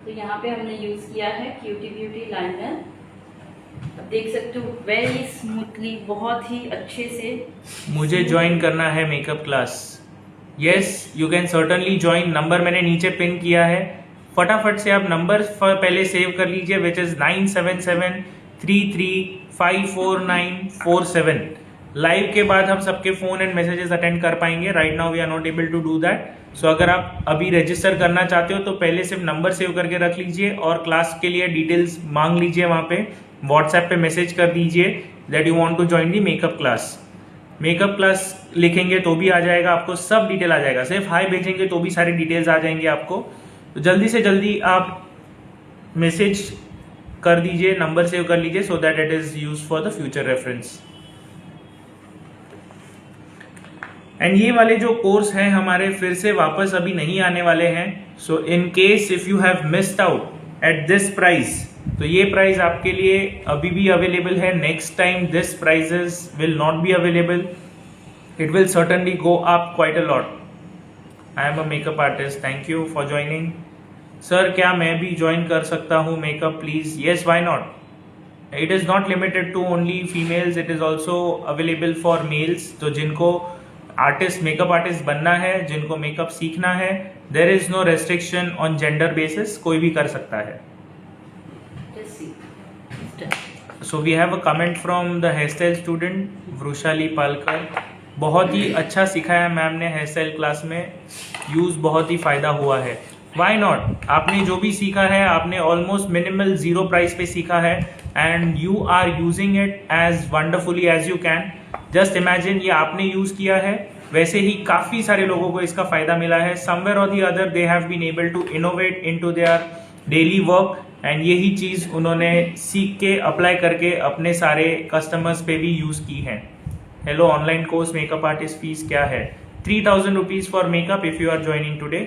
तो यहाँ पे हमने use किया है cutie beauty liner. अब देख सकते हो वेरी स्मूथली, बहुत ही अच्छे से। मुझे ज्वाइन करना है makeup class. Yes you can certainly join. Number मैंने नीचे पिन किया है, फटाफट से आप नंबर पहले सेव कर लीजिए विच इज 9773354947। लाइव के बाद हम सबके फोन एंड मैसेजेस अटेंड कर पाएंगे। Right now we are not able to do that. So अगर आप अभी रजिस्टर करना चाहते हो तो पहले सिर्फ नंबर सेव करके रख लीजिए और क्लास के लिए डिटेल्स मांग लीजिए, वहाँ पे व्हाट्सएप पे मैसेज कर दीजिए that you want to join the makeup class. Makeup class लिखेंगे तो भी आ जाएगा आपको, सब डिटेल आ जाएगा। सिर्फ हाई भेजेंगे तो भी सारी डिटेल्स आ जाएंगे आपको। तो जल्दी से जल्दी आप मैसेज कर दीजिए, नंबर सेव कर लीजिए so that it is use for the future reference. And ये वाले जो कोर्स हैं हमारे फिर से वापस अभी नहीं आने वाले हैं। So in case if you have missed out at this price, तो ये प्राइस आपके लिए अभी भी अवेलेबल है। Next time this prices will not be available, it will certainly go up quite a lot. I am a makeup artist, thank you for joining. Sir क्या मैं भी ज्वाइन कर सकता हूँ makeup please? Yes why not. It is not limited to only females, it is also available for mails. तो जिनको artist makeup artist बनना है, जिनको मेकअप सीखना है, there is no restriction on gender basis, कोई भी कर सकता है। So we have a comment from the hair style student Vrushali Palkar. बहुत ही अच्छा सिखाया मैम ने हेयर स्टाइल क्लास में, यूज़ बहुत ही फ़ायदा हुआ है। वाई नॉट, आपने जो भी सीखा है आपने ऑलमोस्ट मिनिमल ज़ीरो प्राइस पे सीखा है and you are using it as wonderfully as you can. Just imagine, ये आपने यूज़ किया है, वैसे ही काफ़ी सारे लोगों को इसका फ़ायदा मिला है। समवेयर और the other they have been able to innovate into their daily work and यही चीज़ उन्होंने सीख के अप्लाई करके अपने सारे कस्टमर्स पे भी यूज़ की है। Hello, online course makeup artist fees क्या है? 3000 rupees for makeup if you are joining today.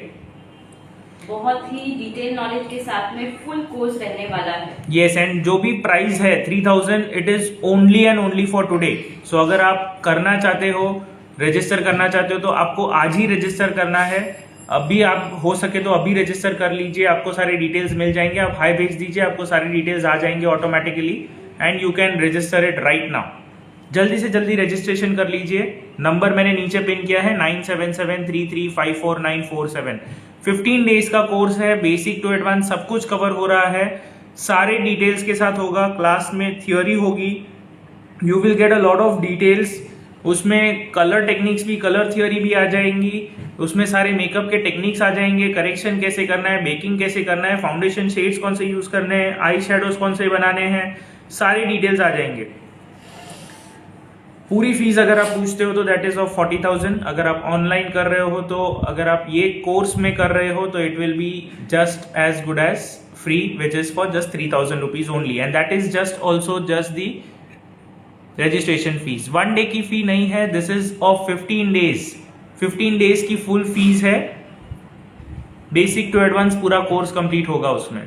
बहुत ही डिटेल नॉलेज के साथ में फुल कोर्स रहने वाला है। यस, एंड जो भी प्राइस है 3000, it is only and only for today. So अगर आप करना चाहते हो, रजिस्टर करना चाहते हो, तो आपको आज ही रजिस्टर करना है। अभी आप हो सके तो अभी रजिस्टर कर लीजिए, आपको सारे डिटेल्स मिल जाएंगे। आप हाई भेज दीजिए, आपको सारी डिटेल्स आ जाएंगे automatically and you can register it right now. जल्दी से जल्दी रजिस्ट्रेशन कर लीजिए। नंबर मैंने नीचे पिन किया है 9773354947। 15 डेज का कोर्स है, बेसिक टू एडवांस सब कुछ कवर हो रहा है, सारे डिटेल्स के साथ होगा। क्लास में थियोरी होगी, you will get a lot of details. उसमें कलर टेक्निक्स भी, कलर थियोरी भी आ जाएंगी, उसमें सारे मेकअप के टेक्निक्स आ जाएंगे, करेक्शन कैसे करना है, बेकिंग कैसे करना है, फाउंडेशन शेड्स कौन से यूज करने हैं, आई शेडोज कौन से बनाने हैं, सारे डिटेल्स आ जाएंगे। पूरी फीस अगर आप पूछते हो तो दैट इज ऑफ 40,000। अगर आप ऑनलाइन कर रहे हो तो, अगर आप ये कोर्स में कर रहे हो तो it will be just as good as free, which is for just 3000 rupees only and that is just also just the registration fees. 1 day की फी नहीं है, this is of 15 days. 15 days की full fees है, basic to advance पूरा course complete होगा उसमें।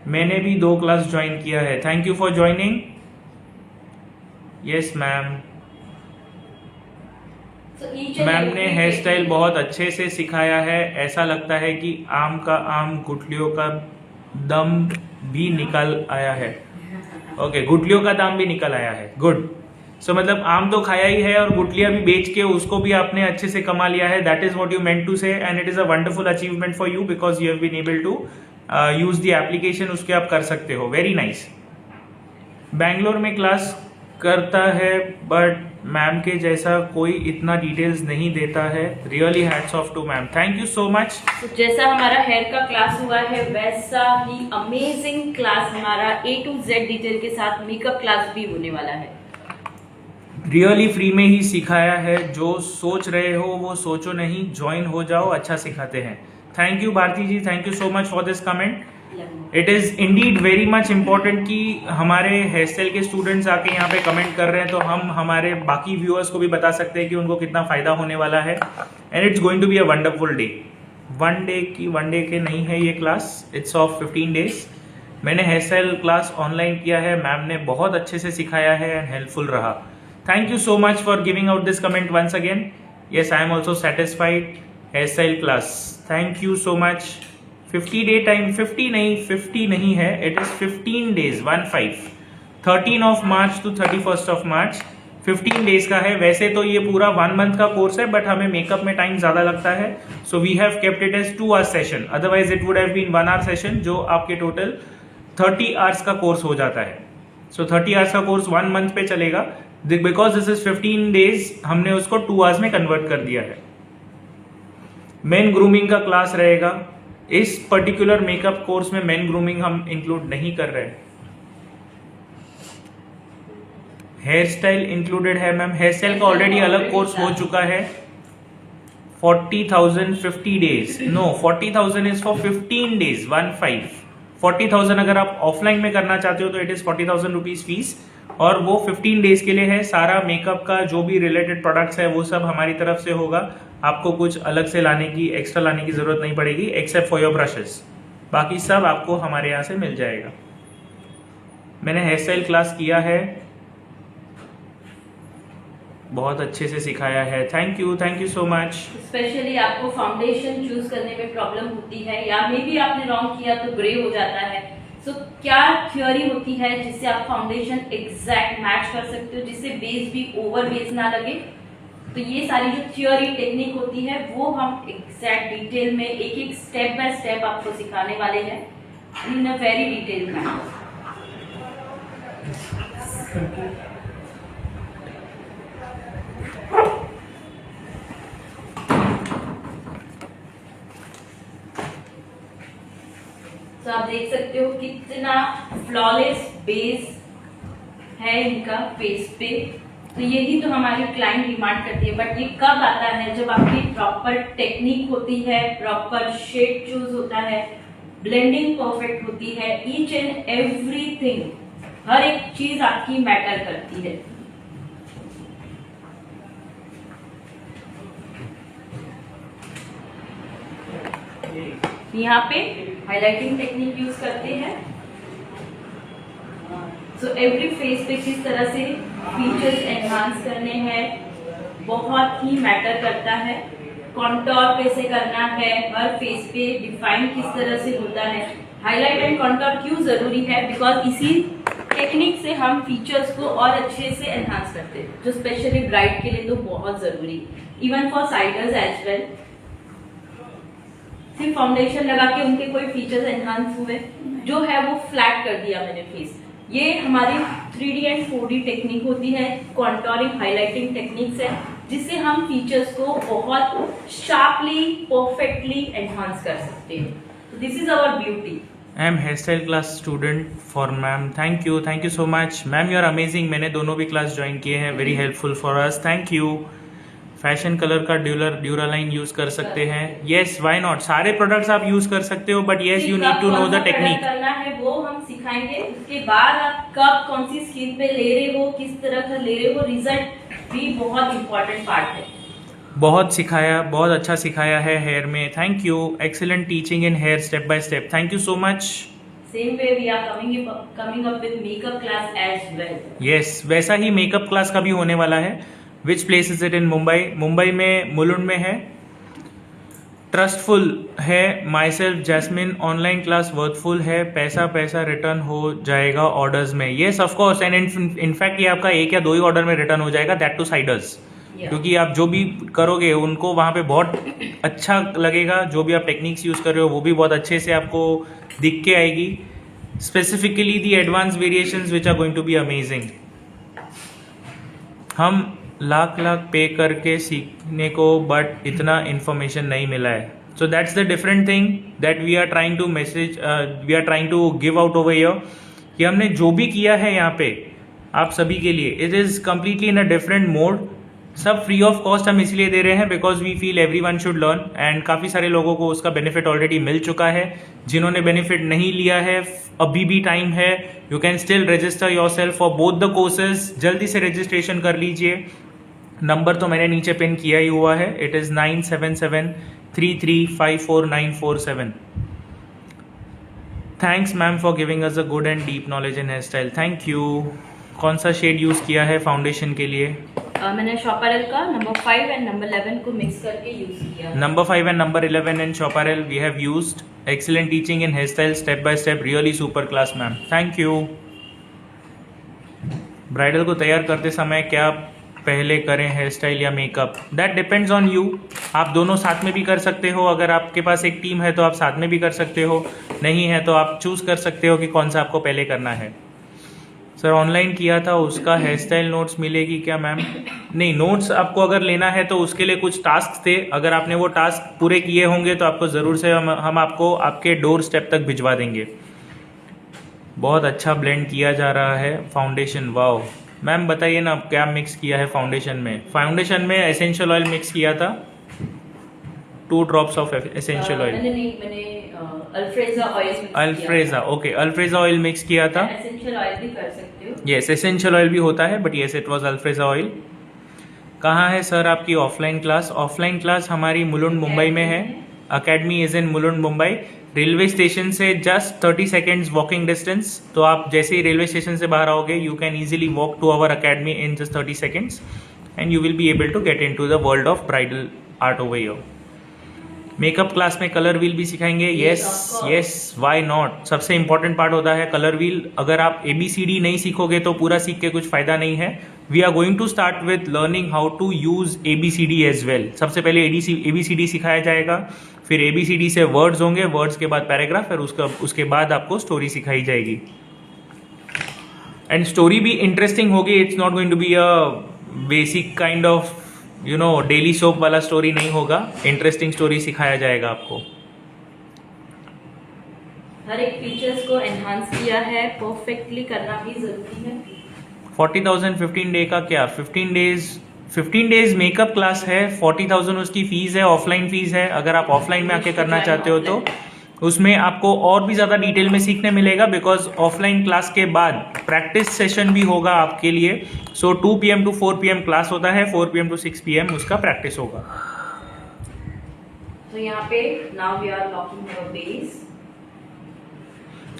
मैंने भी 2 क्लास ज्वाइन किया है। Thank you for joining. Yes ma'am. Ma'am ने हेयर स्टाइल बहुत अच्छे से सिखाया है, ऐसा लगता है कि आम का आम गुठलियों का दम भी निकल आया है। ओके, गुठलियों का दाम भी निकल आया है, गुड। सो मतलब आम तो खाया ही है और गुठलियां भी बेच के उसको भी आपने अच्छे से कमा लिया है। That is what you meant to say and it is a wonderful achievement for you because you have been able to use the application, उसके आप कर सकते हो। Very nice. बैंगलोर में क्लास करता है बट मैम के जैसा कोई इतना डिटेल्स नहीं देता है। Really hats off to ma'am, thank you so much. जैसा हमारा हेयर का क्लास हुआ है वैसा ही अमेजिंग क्लास हमारा A to Z डिटेल के साथ मेकअप क्लास भी होने वाला है। रियली फ्री में ही सिखाया है। जो सोच रहे हो वो सोचो नहीं, ज्वाइन हो जाओ, अच्छा सिखाते हैं। Thank you Bharati ji, thank you so much for this comment. It is indeed very much important कि हमारे हेयर स्टाइल के स्टूडेंट्स आके यहाँ पे कमेंट कर रहे हैं तो हम हमारे बाकी व्यूअर्स को भी बता सकते हैं कि उनको कितना फ़ायदा होने वाला है and it's going to be a wonderful day. 1 day के नहीं है ये क्लास, इट्स ऑफ 15 डेज। मैंने हेयर स्टाइल क्लास ऑनलाइन किया है, मैम ने बहुत अच्छे से सिखाया है एंड हेल्पफुल रहा। Thank you so much for giving out this comment once again. Yes, I am also satisfied. Hairstyle class. Thank you so much. 50 day time, 50 नहीं है, it is 15 days, 15. 13 of March to 31st of March. 15 days का है। वैसे तो ये पूरा 1 month का course है बट हमें मेकअप में टाइम ज़्यादा लगता है, so we have kept it as 2 hours session. Otherwise it would have been 1 hour session, जो आपके टोटल 30 hours का कोर्स हो जाता है। सो 30 hours का कोर्स 1 month पे चलेगा। बिकॉज दिस इज 15 डेज, हमने उसको 2 hours में कन्वर्ट कर दिया है। मेन ग्रूमिंग का क्लास रहेगा। इस पर्टिकुलर मेकअप कोर्स में मेन ग्रूमिंग हम इंक्लूड नहीं कर रहे हैं। हेयर स्टाइल इंक्लूडेड है मैम। हेयर स्टाइल का ऑलरेडी अलग कोर्स हो चुका है। 40,000 50 days, no 40,000 is for 15 days, 15। 40,000 अगर आप ऑफलाइन में करना चाहते हो तो इट इज 40,000 रुपीज फीस और वो 15 डेज के लिए है। सारा मेकअप का जो भी रिलेटेड प्रोडक्ट्स है वो सब हमारी तरफ से होगा। आपको कुछ अलग से लाने की, एक्स्ट्रा लाने की जरूरत नहीं पड़ेगी एक्सेप्ट फॉर योर ब्रशेस। बाकी सब आपको हमारे यहाँ से मिल जाएगा। मैंने हेयर स्टाइल क्लास किया है, बहुत अच्छे से सिखाया है। Thank you so much. Specially आपको फाउंडेशन चूज करने में प्रॉब्लम होती है या मे बी आपने रॉन्ग किया तो ग्रे हो जाता है, सो क्या थ्योरी होती है जिससे आप फाउंडेशन एग्जैक्ट मैच कर सकते हो, जिससे बेस भी ओवर बेस ना लगे। तो ये सारी जो थ्योरी टेक्निक होती है वो हम एग्जैक्ट डिटेल में एक एक स्टेप बाय स्टेप आपको सिखाने वाले हैं इन अ वेरी डिटेल मैनर। तो आप देख सकते हो कितना फ्लॉलेस बेस है इनका फेस पे। तो यही तो हमारी क्लाइंट डिमांड करती है, बट ये कब आता है? जब आपकी प्रॉपर टेक्निक होती है, प्रॉपर शेड चूज होता है, ब्लेंडिंग परफेक्ट होती है, ईच एंड एवरीथिंग, हर एक चीज आपकी मैटर करती है। यहाँ पे हाइलाइटिंग टेक्निक यूज करते हैं। सो एवरी फेस पे किस तरह से फीचर्स एनहांस करने हैं बहुत ही मैटर करता है। कॉन्टोर कैसे करना है, हर फेस पे डिफाइन किस तरह से होता है। हाईलाइट एंड कॉन्टोर क्यों जरूरी है? बिकॉज इसी टेक्निक से हम फीचर्स को और अच्छे से एनहांस करते हैं, जो स्पेशली ब्राइट के लिए तो बहुत जरूरी, even for siders as well. सिर्फ फाउंडेशन लगा के उनके कोई फीचर्स एनहांस हुए, जो है वो फ्लैट कर दिया मैंने फेस। ये हमारी 3D एंड 4D टेक्निक होती है, कॉन्टोरिंग हाइलाइटिंग टेक्निक्स है, जिससे हम फीचर्स को बहुत शार्पली परफेक्टली एनहांस कर सकते हैं। तो this is our beauty. I am hair style class student for ma'am. Thank you so much ma'am, you are amazing. मैंने दोनों भी क्लास ज्वाइन किए हैं, very helpful for us, thank you. Fashion colour का ड्यूरालाइन यूज कर सकते हैं, येस व्हाई नॉट। सारे प्रोडक्ट्स आप यूज कर सकते हो, but yes you need to know the technique. करना है वो हम सिखाएंगे, उसके बाद आप कब कौन सी स्किन पे ले रहे हो, किस तरह का ले रहे हो, रिजल्ट भी बहुत इंपॉर्टेंट पार्ट है। बहुत सिखाया, बहुत अच्छा सिखाया है हेयर में, thank you. Excellent teaching in hair step by step, thank you so much. Same way we are coming up with makeup class as well. Yes, वैसा ही मेकअप क्लास का भी होने वाला है। Which place is it in Mumbai? Mumbai में मुलुंड में है। ट्रस्टफुल है, myself Jasmine. Online class worthful है, पैसा रिटर्न हो जाएगा ऑर्डर्स में। Yes of course, and in fact ये आपका 1 या 2 ही ऑर्डर में रिटर्न हो जाएगा, दैट टू साइडर्स। क्योंकि आप जो भी करोगे उनको वहाँ पे बहुत अच्छा लगेगा, जो भी आप टेक्निक्स यूज कर रहे हो वो भी बहुत अच्छे से आपको दिख के आएगी। Specifically the advance variations which are going to be amazing. हम लाख पे करके सीखने को, बट इतना इन्फॉर्मेशन नहीं मिला है। So that's the different thing that we are trying to message, we are trying to give out over here, कि हमने जो भी किया है यहाँ पे आप सभी के लिए, it is completely in a different mode. सब फ्री ऑफ कॉस्ट हम इसलिए दे रहे हैं because we feel everyone should learn, and काफ़ी सारे लोगों को उसका बेनिफिट ऑलरेडी मिल चुका है। जिन्होंने बेनिफिट नहीं लिया है, अभी भी टाइम है, you can still register your self for both the courses. जल्दी से रजिस्ट्रेशन कर लीजिए। नंबर तो मैंने नीचे पिन किया ही हुआ है, it is 9773354947। Thanks ma'am for giving us a good and deep knowledge in hair style, thank you. कौन सा शेड यूज़ किया है फाउंडेशन के लिए? मैंने शॉपरेल का नंबर 5 एंड नंबर 11 को मिक्स करके यूज किया। Number 5 and number 11 in Shoparel we have used. Excellent teaching in hair style, step by step, really super class ma'am, thank you. Bridal को तैयार करते समय क्या पहले करें, हेयर स्टाइल या makeup? That depends on you. आप दोनों साथ में भी कर सकते हो, अगर आपके पास एक टीम है तो आप साथ में भी कर सकते हो, नहीं है तो आप चूज कर सकते हो कि कौन सा आपको पहले करना है। सर ऑनलाइन किया था, उसका हेयर स्टाइल नोट्स मिलेगी क्या मैम? नहीं, नोट्स आपको अगर लेना है तो उसके लिए कुछ टास्क थे, अगर आपने वो टास्क पूरे किए होंगे तो आपको ज़रूर से हम आपको आपके डोर स्टेप तक भिजवा देंगे। बहुत अच्छा ब्लेंड किया जा रहा है फाउंडेशन, वाओ। मैम बताइए ना क्या मिक्स किया है फाउंडेशन में? फाउंडेशन में एसेंशियल ऑयल मिक्स किया था, 2 ड्रॉप्स ऑफ एसेंशियल ऑयल। मैंने अल्फ्रेजा ऑयल, अल्फ्रेजा, ओके, अल्फ्रेजा ऑयल मिक्स किया था। एसेंशियल ऑयल भी कर सकते हो। यस, एसेंशियल ऑयल भी होता है, but yes it was Alfreza oil. कहाँ है सर आपकी ऑफलाइन क्लास? ऑफलाइन क्लास हमारी मुलुंड मुंबई में है। Academy is in Mulund Mumbai. Railway station से जस्ट 30 सेकेंड्स वॉकिंग डिस्टेंस। तो आप जैसे ही रेलवे स्टेशन से बाहर आओगे, you can easily walk to our academy in just 30 seconds and you will be able to get into the world of bridal art over here. Makeup class में colour wheel भी सिखाएंगे, yes why not. सबसे important part होता है colour wheel. अगर आप ABCD नहीं सीखोगे तो पूरा सीख के कुछ फायदा नहीं है। We are going to start with learning how to use ABCD as well. सबसे पहले ABCD सिखाया जाएगा, फिर ABCD से वर्ड्स होंगे, वर्ड्स के बाद पैराग्राफ, फिर उसके बाद आपको स्टोरी सिखाई जाएगी। एंड स्टोरी भी इंटरेस्टिंग होगी. It's not going to be a basic kind of daily soap वाला स्टोरी नहीं होगा. इंटरेस्टिंग स्टोरी सिखाया जाएगा आपको. हर एक फीचर्स को एनहांस किया है, परफेक्टली करना भी जरूरी है. 40,000 15 डे का क्या? 15 डेज मेकअप क्लास है. 40,000 उसकी फीस है, ऑफलाइन फीस है. अगर आप ऑफलाइन में आके करना चाहते हो तो उसमें आपको और भी ज़्यादा डिटेल में सीखने मिलेगा, बिकॉज ऑफलाइन क्लास के बाद प्रैक्टिस सेशन भी होगा आपके लिए. So 2 PM to 4 PM class होता है, 4 PM to 6 PM उसका प्रैक्टिस होगा. तो यहाँ पे now we are locking the base.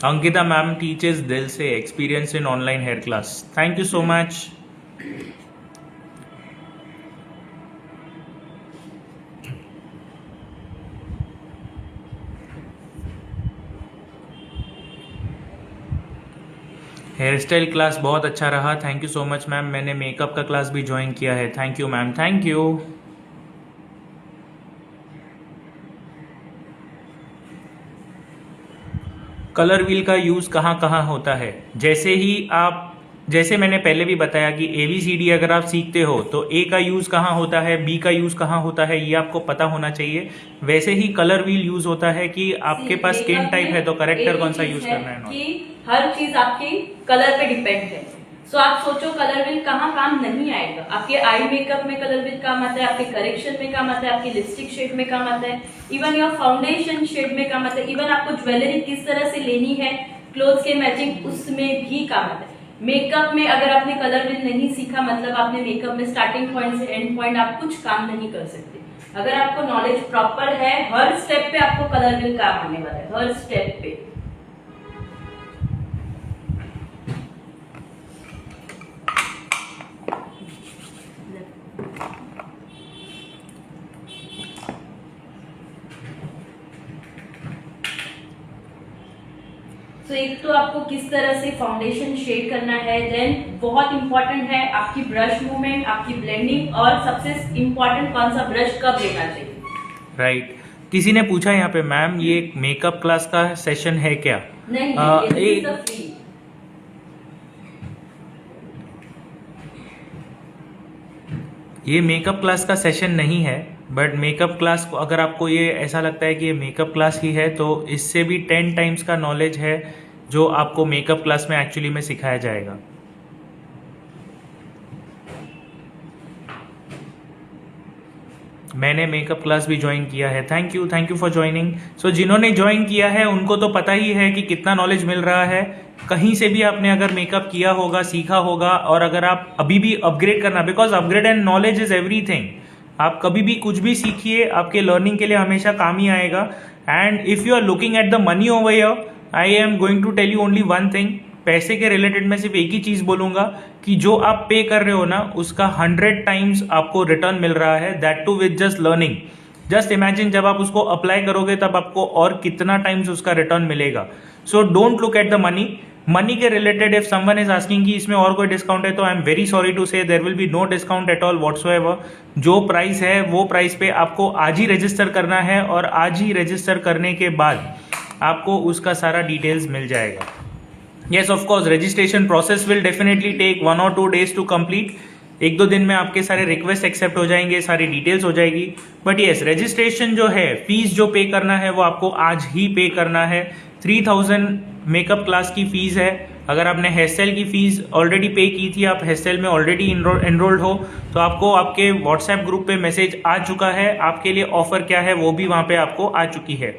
Ankita ma'am teachers दिल से, experience in online hair class. Thank you so much. Hair style class बहुत अच्छा रहा. Thank you so much ma'am. मैंने मेकअप का क्लास भी ज्वाइन किया है. Thank you ma'am, thank you. Colour wheel का यूज़ कहाँ कहाँ होता है? जैसे मैंने पहले भी बताया कि ABCD अगर आप सीखते हो तो A का यूज़ कहाँ होता है, B का यूज़ कहाँ होता है, ये आपको पता होना चाहिए. वैसे ही कलर व्हील यूज़ होता है कि आपके पास स्किन टाइप है तो करेक्टर कौन सा यूज़ करना है. कि हर चीज आपकी कलर पे डिपेंड है. सो आप सोचो कलर व्हील कहाँ काम नहीं आएगा. आपके आई मेकअप में कलर व्हील काम आता है, आपके करेक्शन में काम आता है, आपकी लिपस्टिक शेड में काम आता है, इवन योर फाउंडेशन शेड में काम आता है, इवन आपको ज्वेलरी किस तरह से लेनी है, क्लोथ्स के मैचिंग, उसमें भी काम आता है. मेकअप में अगर आपने कलर व्हील नहीं सीखा, मतलब आपने मेकअप में स्टार्टिंग पॉइंट से एंड पॉइंट आप कुछ काम नहीं कर सकते. अगर आपको नॉलेज प्रॉपर है, हर स्टेप पे आपको कलर व्हील काम आने वाला है, हर स्टेप पे. तो एक तो आपको किस तरह से फाउंडेशन शेड करना है, देन बहुत इंपॉर्टेंट है आपकी ब्रश मूवमेंट, आपकी ब्लेंडिंग, और सबसे इंपॉर्टेंट कौन सा ब्रश कब लेना चाहिए. राइट. किसी ने पूछा यहाँ पे मैम ये मेकअप क्लास का सेशन है क्या? नहीं, ये मेकअप क्लास का सेशन नहीं है. बट मेकअप क्लास को अगर आपको ये ऐसा लगता है कि ये मेकअप क्लास ही है तो इससे भी 10 टाइम्स का नॉलेज है जो आपको मेकअप क्लास में एक्चुअली में सिखाया जाएगा. मैंने मेकअप क्लास भी ज्वाइन किया है. Thank you for joining. So जिन्होंने ज्वाइन किया है उनको तो पता ही है कि कितना नॉलेज मिल रहा है. कहीं से भी आपने अगर मेकअप किया होगा, सीखा होगा, और अगर आप अभी भी अपग्रेड करना, because upgrade and knowledge is everything. आप कभी भी कुछ भी सीखिए, आपके लर्निंग के लिए हमेशा काम ही आएगा. And if you are looking at the money over here, I am going to tell you only one thing. पैसे के रिलेटेड मैं सिर्फ एक ही चीज बोलूंगा कि जो आप पे कर रहे हो ना, उसका 100 टाइम्स आपको रिटर्न मिल रहा है, that too with just learning. Just imagine जब आप उसको अप्लाई करोगे तब आपको और कितना टाइम्स उसका रिटर्न मिलेगा. So don't look at the money के related if someone is asking कि इसमें और कोई डिस्काउंट है, तो I am very sorry to say there will be no discount at all whatsoever. जो प्राइस है वो प्राइस पे आपको आज ही रजिस्टर करना है, और आज ही रजिस्टर करने के बाद आपको उसका सारा डिटेल्स मिल जाएगा. Yes, of course, registration process will definitely take 1 or 2 days to complete. 1-2 दिन में आपके सारे रिक्वेस्ट एक्सेप्ट हो जाएंगे, सारी डिटेल्स हो जाएगी. बट येस, रजिस्ट्रेशन जो है, फीस जो पे करना है वो आपको आज ही पे करना है. 3000 मेकअप क्लास की फीस है. अगर आपने हेयर स्टाइल की फीस ऑलरेडी पे की थी, आप हेयर स्टाइल में ऑलरेडी एनरोल्ड हो, तो आपको आपके व्हाट्सएप ग्रुप पे मैसेज आ चुका है. आपके लिए ऑफर क्या है वो भी वहाँ पे आपको आ चुकी है.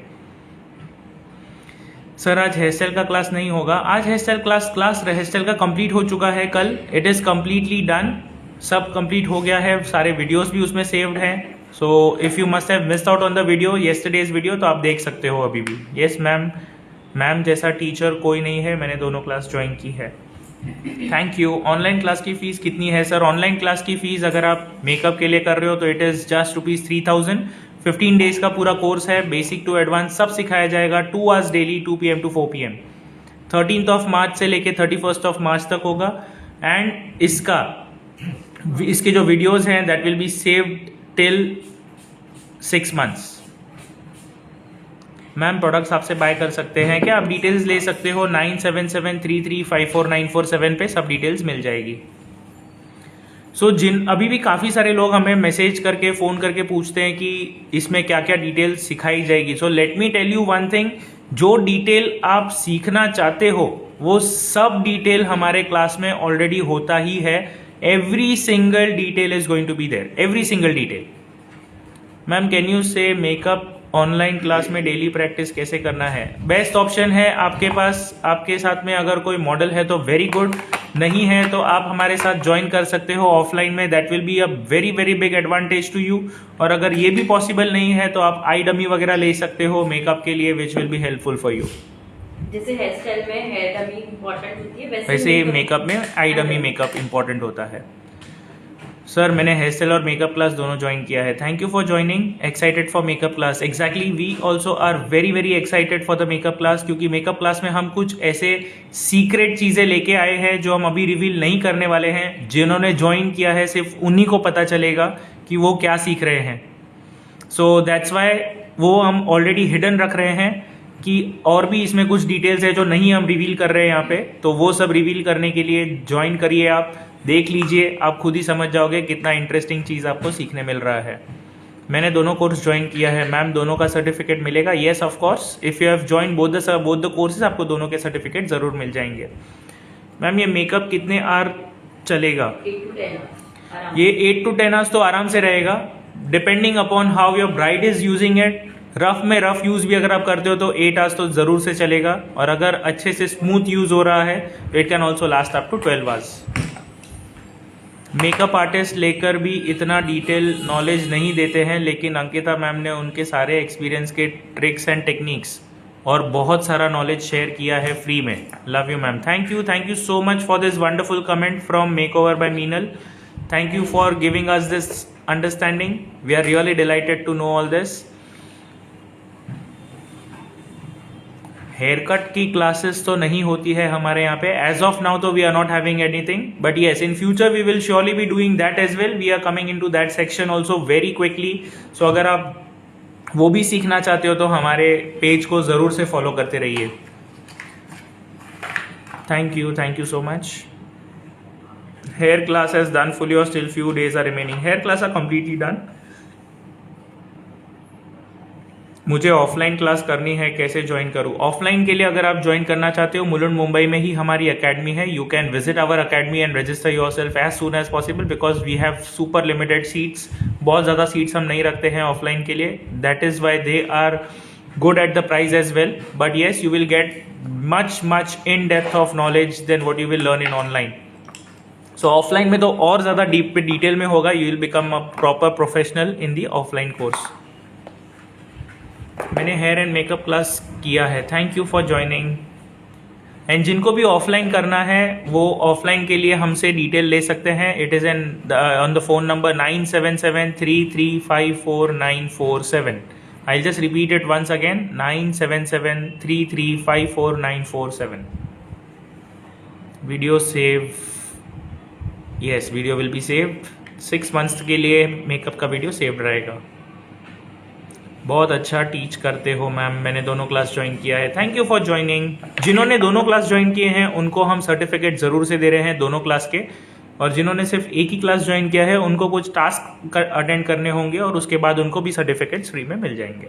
सर आज हेयर स्टाइल का क्लास नहीं होगा. आज hair style class hair style का कंप्लीट हो चुका है कल. इट इज़ कम्प्लीटली डन, सब कंप्लीट हो गया है. सारे वीडियोस भी उसमें सेव्ड हैं. So if you must have missed out on the video, yesterday's video, तो आप देख सकते हो अभी भी. येस मैम जैसा टीचर कोई नहीं है, मैंने दोनों क्लास ज्वाइन की है. Thank you. ऑनलाइन क्लास की फीस कितनी है सर? ऑनलाइन क्लास की फीस अगर आप मेकअप के लिए कर रहे हो तो इट इज़ जस्ट ₹3000. 15 डेज का पूरा कोर्स है, बेसिक टू एडवांस सब सिखाया जाएगा. 2 hours daily, 2 PM to 4 PM. 13th मार्च से लेके 31st मार्च तक होगा. एंड इसके जो वीडियोस हैं that will be saved till 6 months. Ma'am products आपसे बाय कर सकते हैं क्या? आप डिटेल्स ले सकते हो 9773354947 पे सब डिटेल्स मिल जाएगी। अभी भी काफ़ी सारे लोग हमें मैसेज करके फ़ोन करके पूछते हैं कि इसमें क्या क्या डिटेल्स सिखाई जाएगी। So let me tell you one thing, जो डिटेल आप सीखना चाहते हो वो सब डिटेल हमारे क्लास में ऑलरेडी होता ही है। Every single detail is going to be there, every single detail. Ma'am can you say makeup online class में डेली प्रैक्टिस कैसे करना है? बेस्ट ऑप्शन है आपके पास, आपके साथ में अगर कोई मॉडल है तो वेरी गुड, नहीं है तो आप हमारे साथ ज्वाइन कर सकते हो ऑफलाइन में। That will be a very very big advantage to you. और अगर ये भी पॉसिबल नहीं है तो आप आई डमी वगैरह ले सकते हो मेकअप के लिए, which will be helpful for you. जैसे हेयर स्टाइल में हेयर डमी इम्पोर्टेंट होती है, वैसे मेकअप में आई डमी मेकअप इम्पोर्टेंट होता है। सर मैंने हेयर स्टाइल और मेकअप क्लास दोनों ज्वाइन किया है। Thank you for joining, excited for makeup class. Exactly, we also are very very excited for the makeup class, क्योंकि मेकअप क्लास में हम कुछ ऐसे सीक्रेट चीज़ें लेके आए हैं जो हम अभी रिवील नहीं करने वाले हैं। जिन्होंने ज्वाइन किया है सिर्फ उन्हीं को पता चलेगा कि वो क्या सीख रहे हैं। सो दैट्स वाई वो हम ऑलरेडी हिडन रख रहे हैं कि और भी इसमें कुछ डिटेल्स है जो नहीं हम रिवील कर रहे हैं यहाँ पे, तो वो सब रिवील करने के लिए ज्वाइन करिए। आप देख लीजिए, आप खुद ही समझ जाओगे कितना इंटरेस्टिंग चीज़ आपको सीखने मिल रहा है। मैंने दोनों कोर्स ज्वाइन किया है। मैम दोनों का सर्टिफिकेट मिलेगा? Yes of course, if you have join both the courses आपको दोनों के सर्टिफिकेट ज़रूर मिल जाएंगे। मैम ये मेकअप कितने आवर चलेगा? 8 to 10 hours। ये 8 to 10 आवर्स तो आराम से रहेगा, depending upon how your bride is using it. Rough में रफ यूज़ भी अगर आप करते हो तो 8 आवर्स तो ज़रूर से चलेगा, और अगर अच्छे से स्मूथ यूज़ हो रहा है तो it can also last up to 12 hours. Makeup artist लेकर भी इतना डिटेल नॉलेज नहीं देते हैं, लेकिन अंकिता मैम ने उनके सारे एक्सपीरियंस के ट्रिक्स एंड टेक्निक्स और बहुत सारा नॉलेज शेयर किया है फ्री में। Love you ma'am, thank you so much for this wonderful comment from makeover by Meenal. Thank you for giving us this understanding, we are really delighted to know all this. Hair cut की classes तो नहीं होती है हमारे यहाँ पे as of now, तो we are not having anything, but yes in future we will surely be doing that as well. We are coming into that section also very quickly. So अगर आप वो भी सीखना चाहते हो तो हमारे पेज को ज़रूर से फॉलो करते रहिए। Thank you so much. Hair class has done fully और still few days are remaining? Hair class are completely done. मुझे ऑफलाइन क्लास करनी है, कैसे ज्वाइन करूँ? ऑफलाइन के लिए अगर आप ज्वाइन करना चाहते हो, मुलुंड मुंबई में ही हमारी अकेडमी है। You can visit our academy and register yourself as soon as possible, because we have super limited seats. बहुत ज़्यादा सीट्स हम नहीं रखते हैं ऑफलाइन के लिए, that is why they are good at the price as well. But yes, you will get much in depth of knowledge than what you will learn in online. So offline में तो और ज़्यादा deep detail में होगा, you will become a proper professional in the offline course. मैंने hair and makeup class किया है, thank you for joining. And जिनको भी ऑफलाइन करना है वो ऑफलाइन के लिए हमसे डिटेल ले सकते हैं। It is on the phone number 9773354947। I just repeat it once again, 9773354947। Video save, yes video will be saved. 6 months के लिए मेकअप का वीडियो सेव्ड रहेगा। बहुत अच्छा टीच करते हो मैम, मैंने दोनों क्लास ज्वाइन किया है। Thank you for joining. जिन्होंने दोनों क्लास ज्वाइन किए हैं उनको हम सर्टिफिकेट ज़रूर से दे रहे हैं दोनों क्लास के, और जिन्होंने सिर्फ एक ही क्लास ज्वाइन किया है उनको कुछ टास्क अटेंड करने होंगे और उसके बाद उनको भी सर्टिफिकेट्स फ्री में मिल जाएंगे।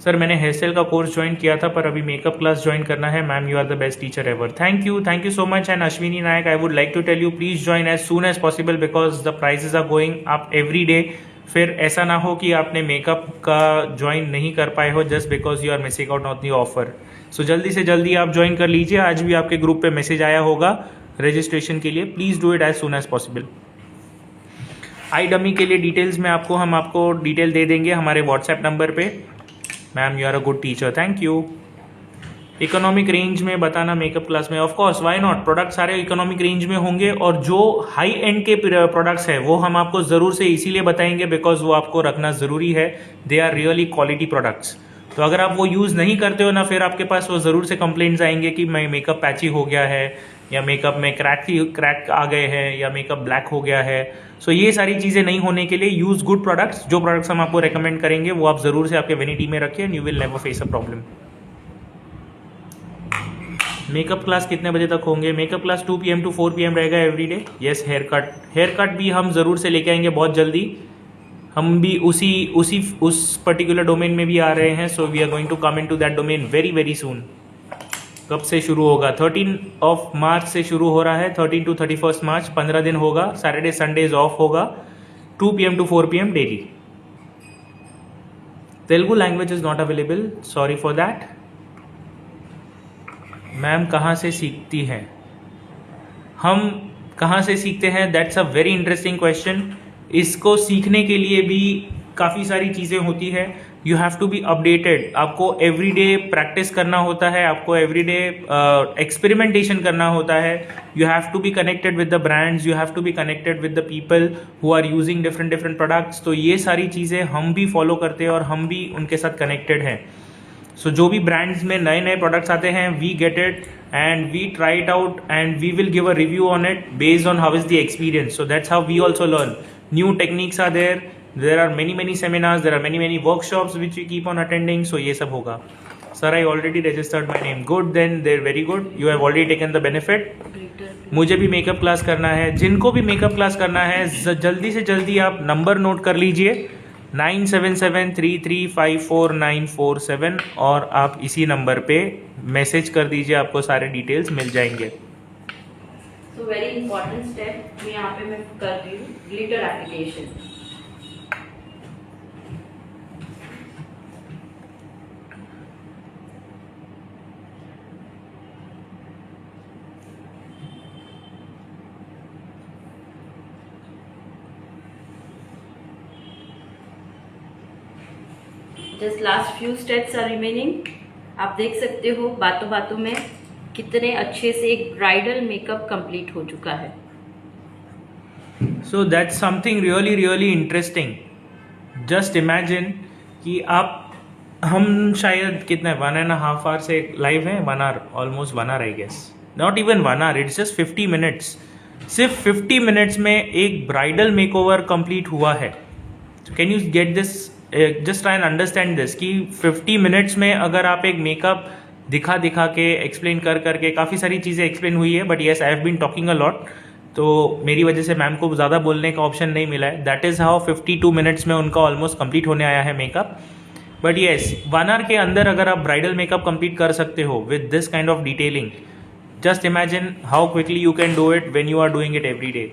सर मैंने हेयर स्टाइल का कोर्स ज्वाइन किया था पर अभी मेकअप क्लास ज्वाइन करना है। Ma'am you are the best teacher ever. Thank you so much. And Ashwini Nayak, I would like to tell you please join as soon as possible because the prices are going up every day. फिर ऐसा ना हो कि आपने makeup का join नहीं कर पाए हो just because you are missing out on the offer. So जल्दी से जल्दी आप ज्वाइन कर लीजिए। आज भी आपके ग्रुप पे मैसेज आया होगा रजिस्ट्रेशन के लिए, please do it as soon as possible. Eye dummy के लिए डिटेल्स में हम आपको डिटेल दे देंगे हमारे व्हाट्सएप नंबर पे। Ma'am you are a good teacher, thank you. Economic range में बताना मेकअप क्लास में, of course why not. Product सारे इकोनॉमिक रेंज में होंगे और जो हाई एंड के प्रोडक्ट्स है वो हम आपको ज़रूर से इसीलिए बताएंगे बिकॉज वो आपको रखना ज़रूरी है। They are really quality products. तो अगर आप वो यूज़ नहीं करते हो ना, फिर आपके पास वो ज़रूर से कंप्लेंट्स आएंगे कि मैं मेकअप पैची हो गया है या मेकअप में क्रैक आ गए हैं या मेकअप ब्लैक हो गया है। सो ये सारी चीज़ें नहीं होने के लिए यूज़ गुड प्रोडक्ट्स। जो प्रोडक्ट्स हम आपको रेकमेंड करेंगे वो आप ज़रूर से आपके वेनिटी में रखिए and you will never face a problem. Makeup class कितने बजे तक होंगे? Makeup class 2 PM to 4 PM रहेगा every day. Yes, hair cut भी हम ज़रूर से लेके आएंगे बहुत जल्दी। हम भी उस पर्टिकुलर डोमेन में भी आ रहे हैं। So we are going to come into that domain very very soon. कब से शुरू होगा? 13 मार्च से शुरू हो रहा है, 13 to 31 मार्च, 15 दिन होगा। सैटरडे संडेज ऑफ होगा, 2 PM to 4 PM daily. Telugu language is not available, sorry for that. Ma'am कहाँ से सीखती हैं? हम कहाँ से सीखते हैं? That's a very interesting question. इसको सीखने के लिए भी काफ़ी सारी चीज़ें होती है। You have to be updated. आपको एवरीडे प्रैक्टिस करना होता है, आपको एवरीडे एक्सपेरिमेंटेशन करना होता है। You have to be connected with the brands, you have to be connected with the people who are using different products. तो ये सारी चीज़ें हम भी फॉलो करते हैं और हम भी उनके साथ कनेक्टेड हैं। सो जो भी ब्रांड्स में नए नए प्रोडक्ट्स आते हैं, we get it and we try it out and we will give a review on it based on how is the experience. So that's how we also learn. New techniques are there, there are many seminars, there are many workshops which we keep on attending. So ये सब होगा। Sir, I already registered my name. Good, then they're very good. You have already taken the benefit. मुझे भी makeup class करना है। जिनको भी makeup class करना है जल्दी से जल्दी आप नंबर नोट कर लीजिए 9773354947 और आप इसी नंबर पे मैसेज कर दीजिए, आपको सारे डिटेल्स मिल जाएंगे। So very important step यहाँ पे मैं कर रही हूँ, glitter application. Just last few steps are remaining. आप देख सकते हो बातों बातों में कितने अच्छे से एक ब्राइडल मेकअप कंप्लीट हो चुका है। So that's something really interesting. Just imagine कि हम शायद कितने 1.5 आवर से लाइव हैं, 1 hour, almost 1 hour I guess, not even 1 hour, it's just 50 minutes. सिर्फ 50 मिनट्स में एक ब्राइडल मेकओवर कंप्लीट हुआ है। Can you get this? Just try and understand this कि 50 मिनट्स में अगर आप एक मेकअप दिखा के एक्सप्लेन करके, काफ़ी सारी चीज़ें एक्सप्लेन हुई है, but yes I have been talking a lot, तो मेरी वजह से मैम को ज़्यादा बोलने का ऑप्शन नहीं मिला है। दैट इज़ हाउ 52 मिनट्स में उनका ऑलमोस्ट कंप्लीट होने आया है मेकअप। बट येस, 1 आवर के अंदर अगर आप ब्राइडल मेकअप कंप्लीट कर सकते हो with this kind of detailing, just imagine how quickly you can do it when you are doing it every day.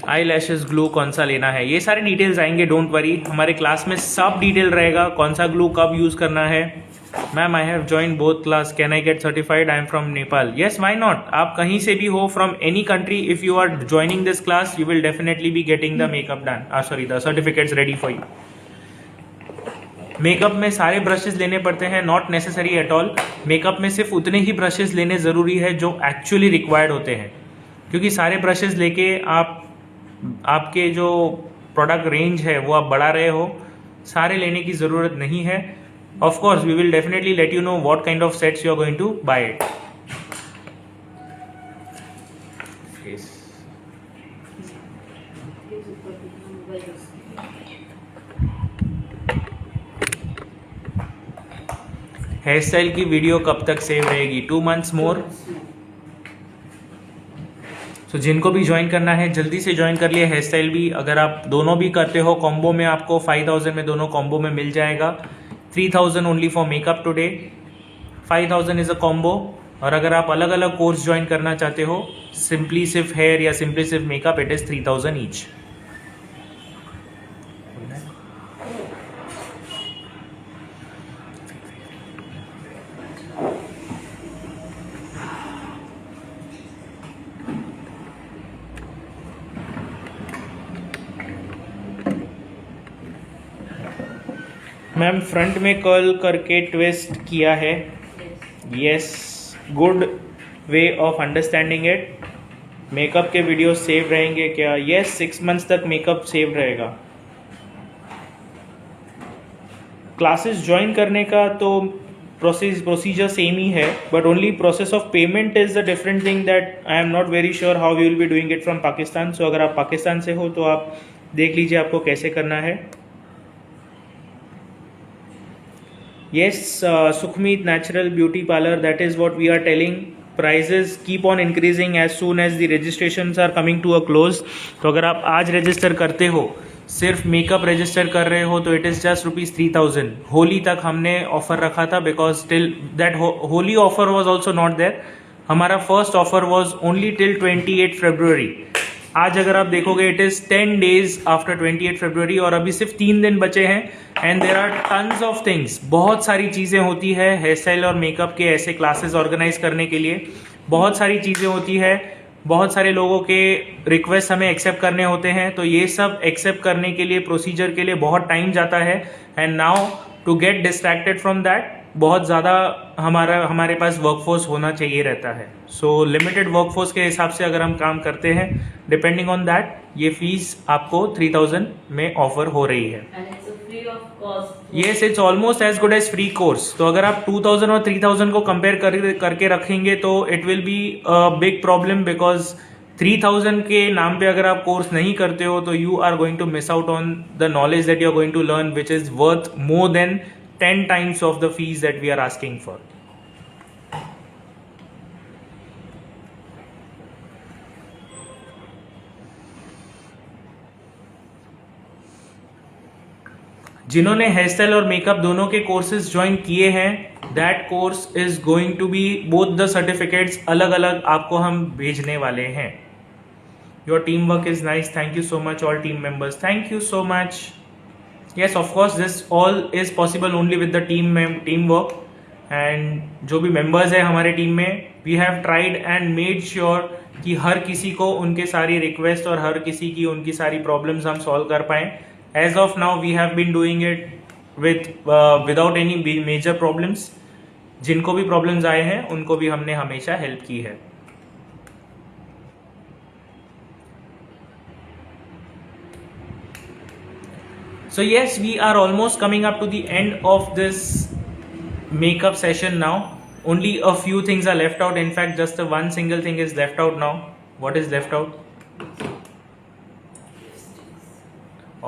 Eyelashes glue कौन सा लेना है, ये सारे डिटेल्स आएंगे, डोंट वरी। हमारे क्लास में सब डिटेल रहेगा, कौन सा ग्लू कब यूज़ करना है। Ma'am I have join both class, can I get certified? I am from Nepal. Yes, why not. आप कहीं से भी हो, from any country, if you are joining this class you will definitely be getting the makeup done, the certificates ready for you. Makeup में सारे brushes लेने पड़ते हैं? Not necessary at all. Makeup में सिर्फ उतने ही ब्रशेस लेने ज़रूरी है जो एक्चुअली रिक्वायर्ड होते हैं, क्योंकि सारे ब्रशेस लेके आपके जो प्रोडक्ट रेंज है वो आप बढ़ा रहे हो, सारे लेने की ज़रूरत नहीं है। Of course we will definitely let you know what kind of sets you are going to buy it. Hair style की वीडियो कब तक सेव रहेगी? 2 months मोर। तो जिनको भी ज्वाइन करना है जल्दी से ज्वाइन कर लिए। हेयर स्टाइल भी अगर आप दोनों भी करते हो कॉम्बो में, आपको 5000 में दोनों कॉम्बो में मिल जाएगा। 3000 only for makeup today, 5000 is a combo. और अगर आप अलग अलग कोर्स ज्वाइन करना चाहते हो, सिंपली सिर्फ हेयर या सिंपली सिर्फ makeup, it is 3000 each. Ma'am front में कर्ल करके ट्विस्ट किया है। Yes, good way of understanding it. Makeup के वीडियो सेव रहेंगे क्या? यस, 6 months तक मेकअप सेव रहेगा। क्लासेस ज्वाइन करने का तो प्रोसीजर सेम ही है, but only process of payment is the different thing that I am not very sure how we will be doing it from Pakistan. So अगर आप पाकिस्तान से हो तो आप देख लीजिए आपको कैसे करना है. Yes, Sukhmeet Natural Beauty Parlor, that is what we are telling. Prices keep on increasing as soon as the registrations are coming to a close. तो अगर आप आज रजिस्टर करते हो, सिर्फ मेकअप रजिस्टर कर रहे हो तो इट इज़ जस्ट ₹3000. होली तक हमने ऑफर रखा था because till that Holi offer was also not there. हमारा first offer was only till 28 February. आज अगर आप देखोगे it is 10 days after 28 February और अभी सिर्फ 3 दिन बचे हैं. And there are tons of things. बहुत सारी चीज़ें होती है हेयर स्टाइल और मेकअप के ऐसे क्लासेस ऑर्गेनाइज करने के लिए. बहुत सारी चीज़ें होती है, बहुत सारे लोगों के रिक्वेस्ट हमें एक्सेप्ट करने होते हैं. तो ये सब एक्सेप्ट करने के लिए प्रोसीजर के लिए बहुत टाइम जाता है. And now to get distracted from that बहुत ज़्यादा हमारे पास वर्कफोर्स होना चाहिए रहता है. सो लिमिटेड वर्कफोर्स के हिसाब से अगर हम काम करते हैं, डिपेंडिंग ऑन दैट ये फीस आपको 3000 में ऑफर हो रही है. Yes, it's almost as good as free course. तो अगर आप 2000 और 3000 को कंपेयर करके रखेंगे तो it will be a big problem because 3000 के नाम पे अगर आप कोर्स नहीं करते हो तो you are going to miss out on the knowledge that you are going to learn which is worth more than 10 times of the fees that we are asking for. जिन्होंने हेयर स्टाइल और मेकअप दोनों के courses join किए हैं, that course is going to be both the certificates अलग अलग आपको हम भेजने वाले हैं. Your team work is nice. Thank you so much all team members. Thank you so much. Yes, of course, this all is possible only with the team work. And जो भी members हैं हमारे टीम में, we have tried and made sure कि हर किसी को उनके सारी रिक्वेस्ट और हर किसी की उनकी सारी प्रॉब्लम्स हम सॉल्व कर पाएँ. As of now, we have been doing it without any major problems. जिनको भी प्रॉब्लम्स आए हैं उनको भी हमने हमेशा हेल्प की है. So yes, we are almost coming up to the end of this makeup session now. Only a few things are left out. In fact, just the one single thing is left out now. What is left out?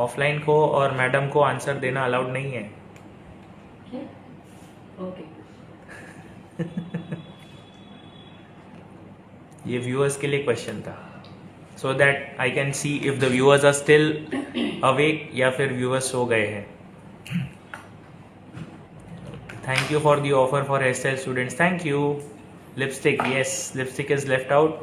Offline को और madam को answer देना allowed नहीं है. Okay. ये viewers के लिए question था. So that I can see if the viewers are still awake या फिर viewers सो गए हैं. Thank you for the offer for hairstyle students. Thank you. Lipstick, yes, lipstick is left out.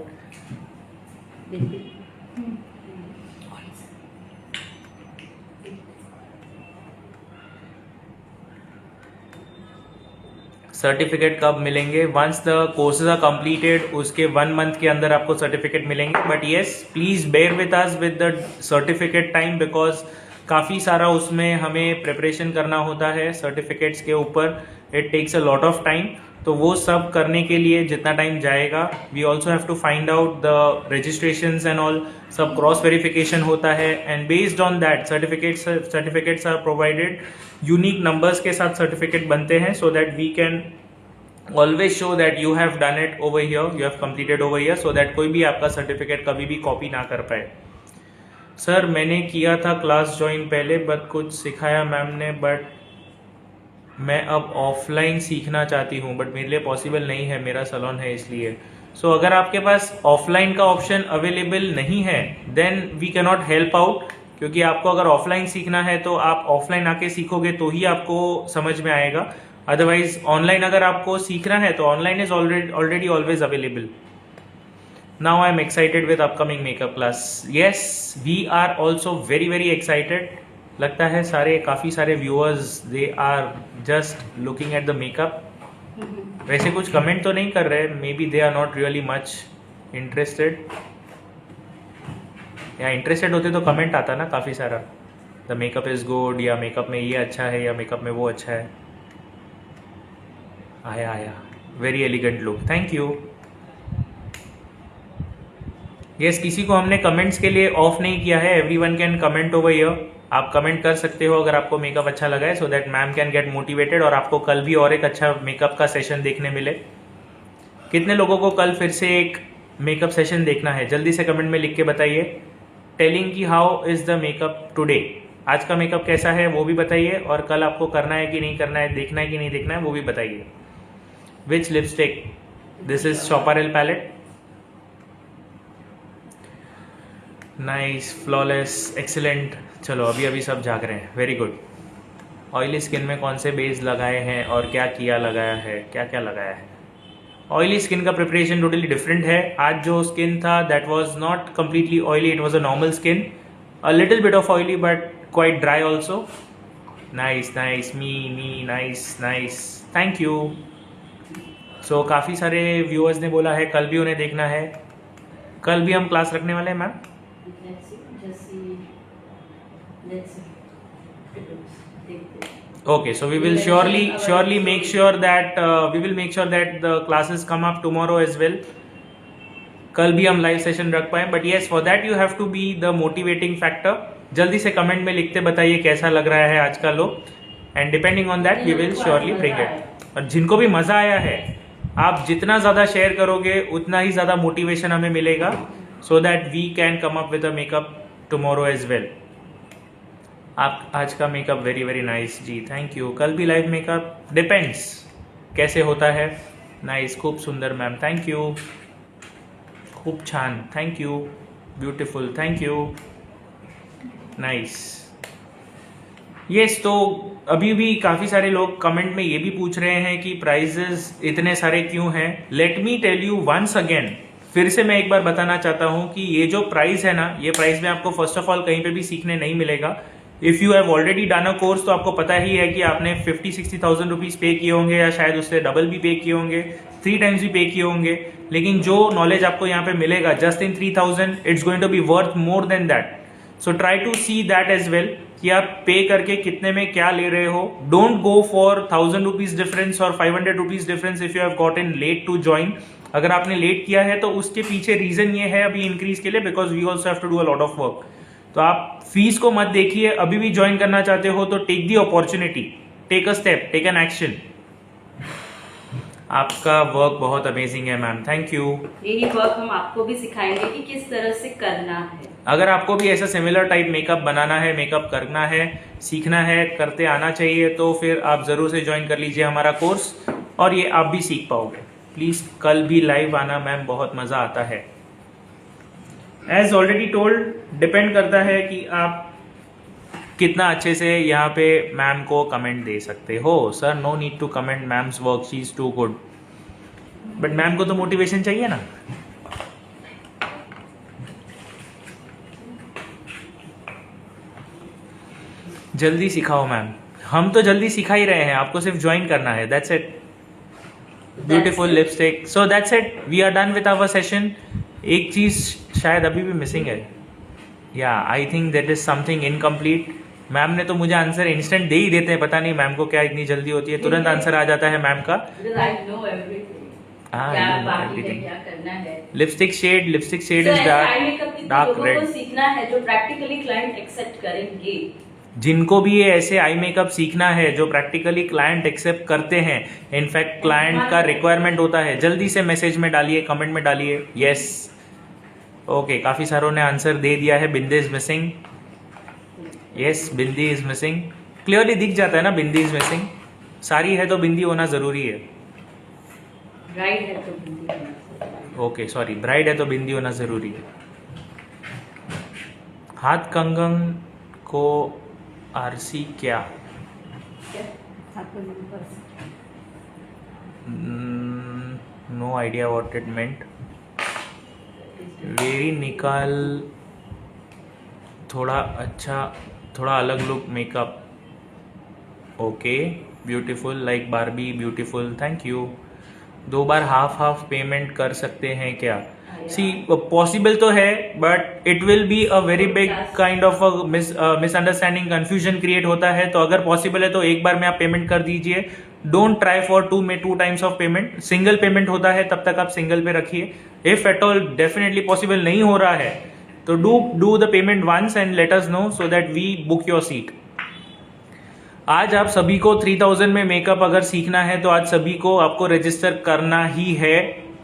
Certificate कब मिलेंगे? Once the courses are completed उसके 1 month के अंदर आपको सर्टिफिकेट मिलेंगे. But yes, please bear with us with the certificate time because काफ़ी सारा उसमें हमें प्रिपरेशन करना होता है सर्टिफिकेट्स के ऊपर. It takes a lot of time. तो वो सब करने के लिए जितना टाइम जाएगा, we also have to find out the registrations and all. सब क्रॉस वेरिफिकेशन होता है and based on that certificates are provided. Unique numbers के साथ सर्टिफिकेट बनते हैं so that we can always show that you have done it over here, you have completed over here, so that कोई भी आपका certificate कभी भी copy ना कर पाए. सर मैंने किया था क्लास ज्वाइन पहले बट कुछ सिखाया मैम ने, बट मैं अब ऑफलाइन सीखना चाहती हूँ बट मेरे लिए पॉसिबल नहीं है, मेरा सैलून है इसलिए. सो अगर आपके पास ऑफलाइन का ऑप्शन अवेलेबल नहीं है then we can not help out. क्योंकि आपको अगर ऑफलाइन सीखना है तो आप ऑफलाइन आके सीखोगे तो ही आपको समझ में आएगा. अदरवाइज ऑनलाइन अगर आपको सीखना है तो online is already always available. Now I am excited with upcoming makeup class. Yes, we are also very very excited. लगता है काफ़ी सारे viewers they are just looking at the makeup. वैसे कुछ कमेंट तो नहीं कर रहे, maybe they are not really much interested. या इंटरेस्टेड होते तो कमेंट आता ना काफ़ी सारा, द मेकअप इज़ गुड या मेकअप में ये अच्छा है या मेकअप में वो अच्छा है. आया very elegant look. Thank you. Yes, किसी को हमने कमेंट्स के लिए ऑफ नहीं किया है, everyone can comment over here. आप कमेंट कर सकते हो अगर आपको मेकअप अच्छा लगा है, so that ma'am can get motivated और आपको कल भी और एक अच्छा मेकअप का सेशन देखने मिले। कितने लोगों को कल फिर से एक मेकअप सेशन देखना है, जल्दी से कमेंट में लिख के बताइए। टेलिंग कि how is the makeup today, आज का मेकअप कैसा है वो भी बताइए, और कल आपको करना है कि नहीं करना है, देखना है कि नहीं देखना है वो भी बताइए। Which lipstick, this is Shoparel palette, nice, flawless, excellent. चलो अभी अभी सब जाग रहे हैं, वेरी गुड। ऑयली स्किन में कौन से बेस लगाए हैं और क्या किया लगाया है, क्या क्या लगाया है। ऑयली स्किन का प्रिपरेशन टोटली डिफरेंट है। आज जो स्किन था that was not completely oily, it was a normal skin, a little bit of oily but quite dry also. Nice nice, me nice nice, thank you. So काफ़ी सारे viewers ने बोला है कल भी उन्हें देखना है। कल भी हम क्लास रखने वाले हैं ma'am. Okay, so we will surely make sure that the classes come up tomorrow as well. कल भी हम लाइव सेशन रख पाए, but yes for that you have to be the motivating factor. जल्दी से कमेंट में लिखते बताइए कैसा लग रहा है आज का look, and depending on that we will surely bring it. और जिनको भी मजा आया है, आप जितना ज्यादा शेयर करोगे उतना ही ज्यादा मोटिवेशन हमें मिलेगा, so that we can come up with a makeup tomorrow as well. आप आज का makeup very very nice ji, thank you. कल भी लाइव मेकअप डिपेंड्स कैसे होता है। नाइस, खूब सुंदर मैम, थैंक यू, खूब छान, thank you, beautiful, thank you, nice. Yes, तो अभी भी काफ़ी सारे लोग कमेंट में ये भी पूछ रहे हैं कि प्राइजेस इतने सारे क्यों हैं। Let me tell you once again, फिर से मैं एक बार बताना चाहता हूं कि ये जो प्राइस है ना, ये प्राइस में आपको फर्स्ट ऑफ ऑल कहीं पे भी सीखने नहीं मिलेगा। If you have already done a course तो आपको पता ही है कि आपने 50-60,000 रुपीज़ पे किए होंगे, या शायद उससे डबल भी पे किए होंगे, 3 टाइम्स भी पे किए होंगे। लेकिन जो नॉलेज आपको यहाँ पे मिलेगा just in 3,000, it's going to be worth more than that. So try to see that as well कि आप पे करके कितने में क्या ले रहे हो। Don't go for 1,000 rupees difference और 500 rupees difference if you have got in late to join. अगर आपने लेट किया है तो उसके पीछे रीजन ये है अभी इंक्रीज के लिए, because we also have to do a lot of work. तो आप फीस को मत देखिए, अभी भी ज्वाइन करना चाहते हो तो take the opportunity, take a step, take an action. आपका वर्क बहुत अमेजिंग है मैम, थैंक यू। यही वर्क हम आपको भी सिखाएंगे कि किस तरह से करना है। अगर आपको भी ऐसा सिमिलर टाइप मेकअप बनाना है, मेकअप करना है, सीखना है, करते आना चाहिए, तो फिर आप जरूर से ज्वाइन कर लीजिए हमारा कोर्स, और ये आप भी सीख पाओगे। प्लीज कल भी लाइव आना मैम, बहुत मजा आता है। एज ऑलरेडी टोल्ड, डिपेंड करता है कि आप कितना अच्छे से यहाँ पे मैम को कमेंट दे सकते हो। Sir no need to comment ma'am's work, she is too good, but ma'am को तो मोटिवेशन चाहिए ना। जल्दी सिखाओ मैम, हम तो जल्दी सिखा ही रहे हैं, आपको सिर्फ ज्वाइन करना है, that's it. Beautiful lipstick, so that's it, we are done with our session. एक चीज शायद अभी भी मिसिंग है, या I think that is something incomplete. Ma'am ने तो मुझे आंसर इंस्टेंट दे ही देते हैं, पता नहीं मैम को क्या इतनी जल्दी होती है, तुरंत आंसर आ जाता है मैम का। Lipstick shade is dark red. सीखना है जो प्रैक्टिकली क्लाइंट एक्सेप्ट करेंगे। जिनको भी ये ऐसे आई मेकअप सीखना है जो प्रैक्टिकली क्लाइंट एक्सेप्ट करते हैं, इनफैक्ट क्लाइंट का रिक्वायरमेंट होता है, जल्दी से मैसेज में डालिए, कमेंट में डालिए। यस, ओके, काफी सारों ने आंसर दे दिया है। Bindi is missing, yes, bindi is missing, clearly दिख जाता है ना बिंदी इज मिसिंग। सारी है तो बिंदी होना जरूरी है। ब्राइड है तो बिंदी, ओके सॉरी, ब्राइड है तो बिंदी होना जरूरी है। हाथ कंगन को आरसी क्या? No idea what it meant. Very निकाल, थोड़ा अच्छा, थोड़ा अलग look makeup. Okay, beautiful like Barbie, beautiful, thank you. 2 बार हाफ पेमेंट कर सकते हैं क्या? सी पॉसिबल तो है, but it will be a very big kind of a misunderstanding, confusion create होता है. तो अगर पॉसिबल है तो एक बार में आप पेमेंट कर दीजिए. Don't try for two times of payment. Single payment होता है तब तक आप सिंगल पे रखिए. If at all definitely possible नहीं हो रहा है तो do the payment once and let us know so that we book your seat. आज आप सभी को 3000 में मेकअप अगर सीखना है तो आज सभी को आपको रजिस्टर करना ही है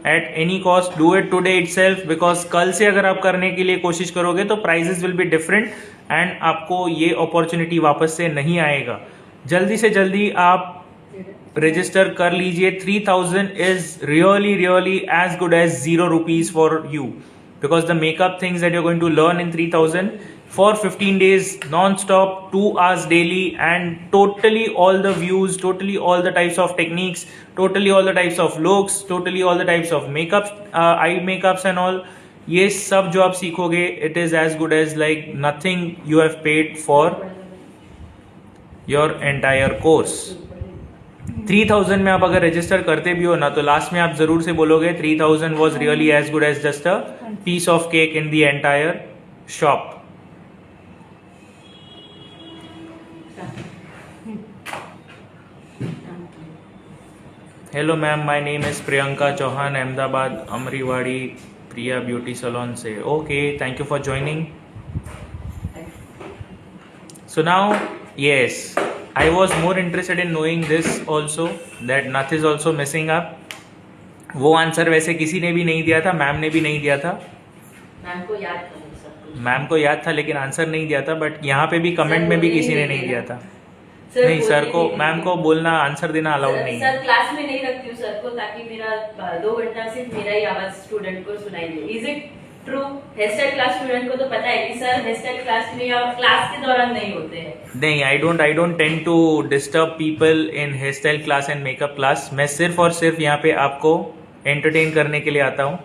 at any cost. Do it today itself, because कल से अगर आप करने के लिए कोशिश करोगे तो prizes will be different and आपको ये अपॉर्चुनिटी वापस से नहीं आएगा. जल्दी से जल्दी आप रजिस्टर कर लीजिए. 3000 is really as good as 0 rupees for you, because the makeup things that you're going to learn in 3000 for 15 days non-stop, 2 hours daily, and totally all the views, totally all the types of techniques, totally all the types of looks, totally all the types of makeups, eye makeups and all. ये सब जो आप सीखोगे, it is as good as like nothing you have paid for your entire course. 3000 में आप अगर register करते भी हो ना तो लास्ट में आप जरूर से बोलोगे 3000 was really as good as just a piece of cake in the entire shop. Hello ma'am, my name is Priyanka Chauhan, Ahmedabad Amraiwadi Priya beauty salon से. Okay, thank you for joining. So now yes, I was more interested in knowing this also, that Nath is also messing up. वो answer वैसे किसी ने भी नहीं दिया था, ma'am ने भी नहीं दिया था. मैम को याद था लेकिन आंसर नहीं दिया था. बट यहाँ पे भी कमेंट में भी किसी ने नहीं दिया था. नहीं, सर को, मैम को बोलना, आंसर देना अलाउड नहीं है. सर क्लास में नहीं रखती हूँ सर को, ताकि मेरा 2 घंटा सिर्फ मेरा ही आवाज स्टूडेंट को सुनाई दे. Is it true? Hair style class student को तो पता है कि सर हेयर स्टाइल क्लास में या क्लास के दौरान नहीं होते हैं. नहीं, I don't tend to disturb people in hair style class and makeup class. मैं सिर्फ और सिर्फ यहाँ पे आपको एंटरटेन करने के लिए आता हूँ.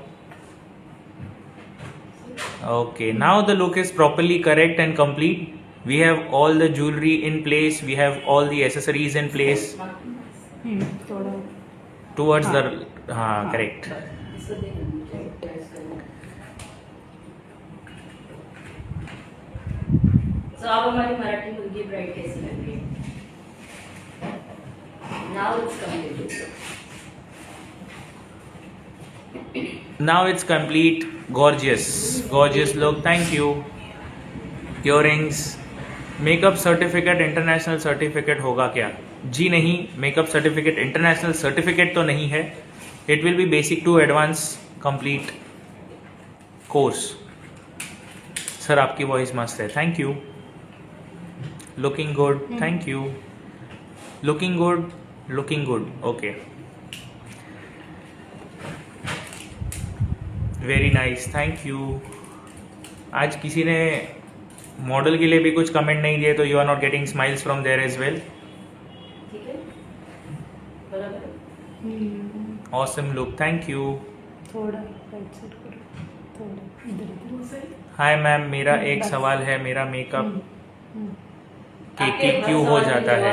Okay, now the look is properly correct and complete. We have all the jewellery in place, we have all the accessories in place towards the, हाँ करेक्ट. तो अब हमारी मराठी मुर्गी ब्राइड कैसी लग रही है? Now it's complete. Gorgeous look. Thank you. Earrings, makeup certificate, international certificate होगा क्या? जी नहीं, मेकअप सर्टिफिकेट इंटरनेशनल सर्टिफिकेट तो नहीं है. It will be basic to advance complete course. Sir आपकी वॉइस मस्त है, thank you. Looking good, thank you. Looking good, okay, very nice, thank you. आज किसी ने मॉडल के लिए भी कुछ कमेंट नहीं दिए तो you are not getting smiles from there as well. Awesome look, thank you. Hi ma'am, मेरा एक सवाल है. मेरा मेकअप केकी क्यों हो जाता है?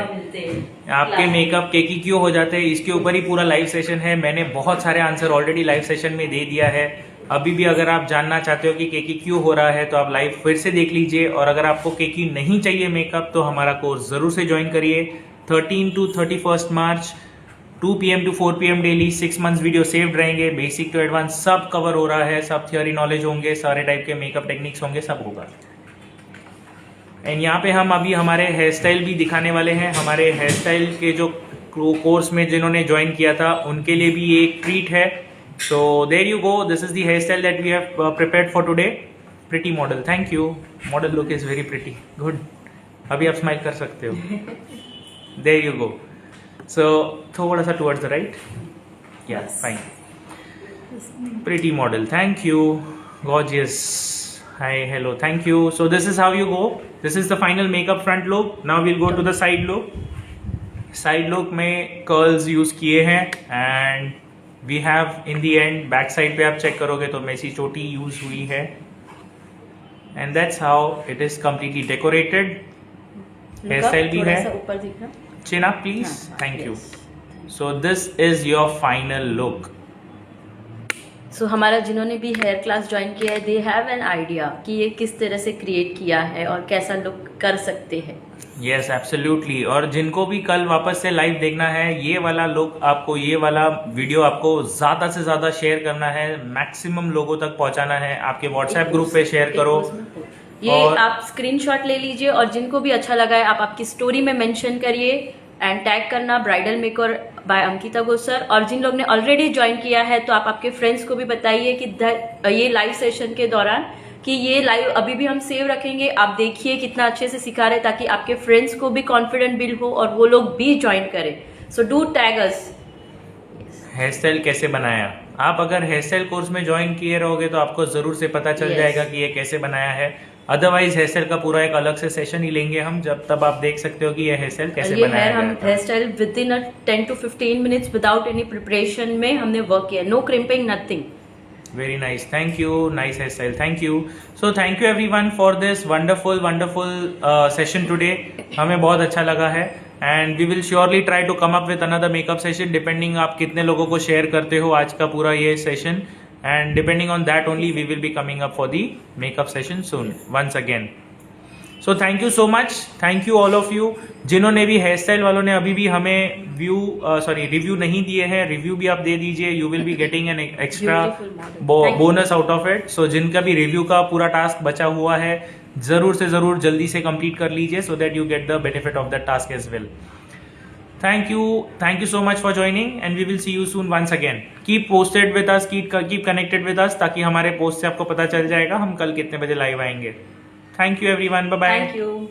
आपके मेकअप केकी क्यों हो जाते हैं, इसके ऊपर ही पूरा लाइव सेशन है. मैंने बहुत सारे आंसर ऑलरेडी लाइव सेशन में दे दिया है. अभी भी अगर आप जानना चाहते हो कि केकी क्यों हो रहा है तो आप लाइव फिर से देख लीजिए. और अगर आपको केकी नहीं चाहिए मेकअप तो हमारा कोर्स जरूर से ज्वाइन करिए. 13 to 31 March 2 PM to 4 PM daily 6 months video saved रहेंगे. बेसिक टू एडवांस सब कवर हो रहा है, सब थियोरी नॉलेज होंगे, सारे टाइप के मेकअप टेक्निक्स होंगे, सब होगा. एंड यहाँ पे हम अभी हमारे हेयर स्टाइल भी दिखाने वाले हैं. हमारे हेयर स्टाइल के जो कोर्स में जिन्होंने ज्वाइन किया था उनके लिए भी ये एक ट्रीट है. So there you go, this is the hair style that we have prepared for today. Pretty model, thank you. Model look is very pretty, good. अभी आप स्माइल कर सकते हो. देयर यू गो. सो थोड़ा सा टुवर्ड्स द राइट. या fine. Pretty model, thank you. Gorgeous. Hi, hello, thank you. So this is how you go. This is the final makeup front look. Now we'll go to the side look. Side look में curls use किए हैं and we have in the end back side पे आप check करोगे तो Messi चोटी use हुई है. And that's how it is completely decorated. Hairstyle भी है. ऊपर दिखना. Chin up please. Thank you. So this is your final look. सो हमारा जिन्होंने भी हेयर क्लास ज्वाइन किया है, दे हैव एन आइडिया कि ये किस तरह से क्रिएट किया है और कैसा लुक कर सकते हैं। Yes absolutely. और जिनको भी कल वापस से लाइव देखना है, ये वाला लुक आपको, ये वाला वीडियो आपको ज़्यादा से ज़्यादा शेयर करना है, मैक्सिमम लोगों तक पहुंचाना है। आपके व्हाट्सएप ग्रुप पे शेयर करो। ये आप स्क्रीनशॉट ले लीजिए और जिनको भी अच्छा लगा है आप आपकी स्टोरी में मेंशन करिए एंड टैग करना ब्राइडल मेकर बाय अंकिता गोसर। और जिन लोग ने ऑलरेडी ज्वाइन किया है तो आप आपके फ्रेंड्स को भी बताइए कि ये लाइव सेशन के दौरान कि ये लाइव अभी भी हम सेव रखेंगे, आप देखिए कितना अच्छे से सिखा रहे हैं, ताकि आपके फ्रेंड्स को भी कॉन्फिडेंट बिल्ड हो और वो लोग भी ज्वाइन करें। So do tag us. Hair style कैसे बनाया, आप अगर हेयर स्टाइल कोर्स में ज्वाइन किए रहोगे तो आपको जरूर से पता चल Yes. जाएगा कि ये कैसे बनाया है। अदरवाइज हेयर स्टाइल का पूरा एक अलग से सेशन ही लेंगे हम, जब तब आप देख सकते हो कि ये हेयर स्टाइल कैसे ये बनाया हम गया hair style within 10 to 15 minutes without any preparation में हमने वर्क किया, no crimping, nothing. Very nice, thank you, nice hair style, thank you. So thank you everyone for this wonderful session today. हमें बहुत अच्छा लगा है and we will surely try to come up with another makeup session, depending आप कितने लोगों को share करते हो आज का पूरा ये session, and depending on that only we will be coming up for the makeup session soon once again. So thank you so much, thank you all of you. जिन्होंने भी हेयर स्टाइल वालों ने अभी भी हमें रिव्यू नहीं दिए हैं, रिव्यू भी आप दे दीजिए, you will be getting an extra bonus out of it. So जिनका भी रिव्यू का पूरा टास्क बचा हुआ है, जरूर से जरूर जल्दी से कंप्लीट कर लीजिए so that you get the benefit of that task as well. Thank you so much for joining and we will see you soon once again. Keep posted with us, keep connected with us, ताकि हमारे post से आपको पता चल जाएगा हम कल कितने बजे लाइव आएंगे। Thank you everyone, bye bye. Thank you.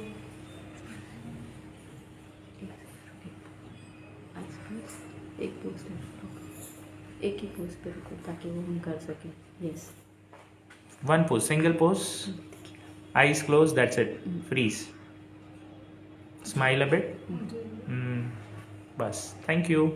एक ही पोस्ट पे रुको ताकि वो हम कर सकें। Yes, one pose, single pose, eyes closed, that's it, freeze, smile a bit, बस, thank you।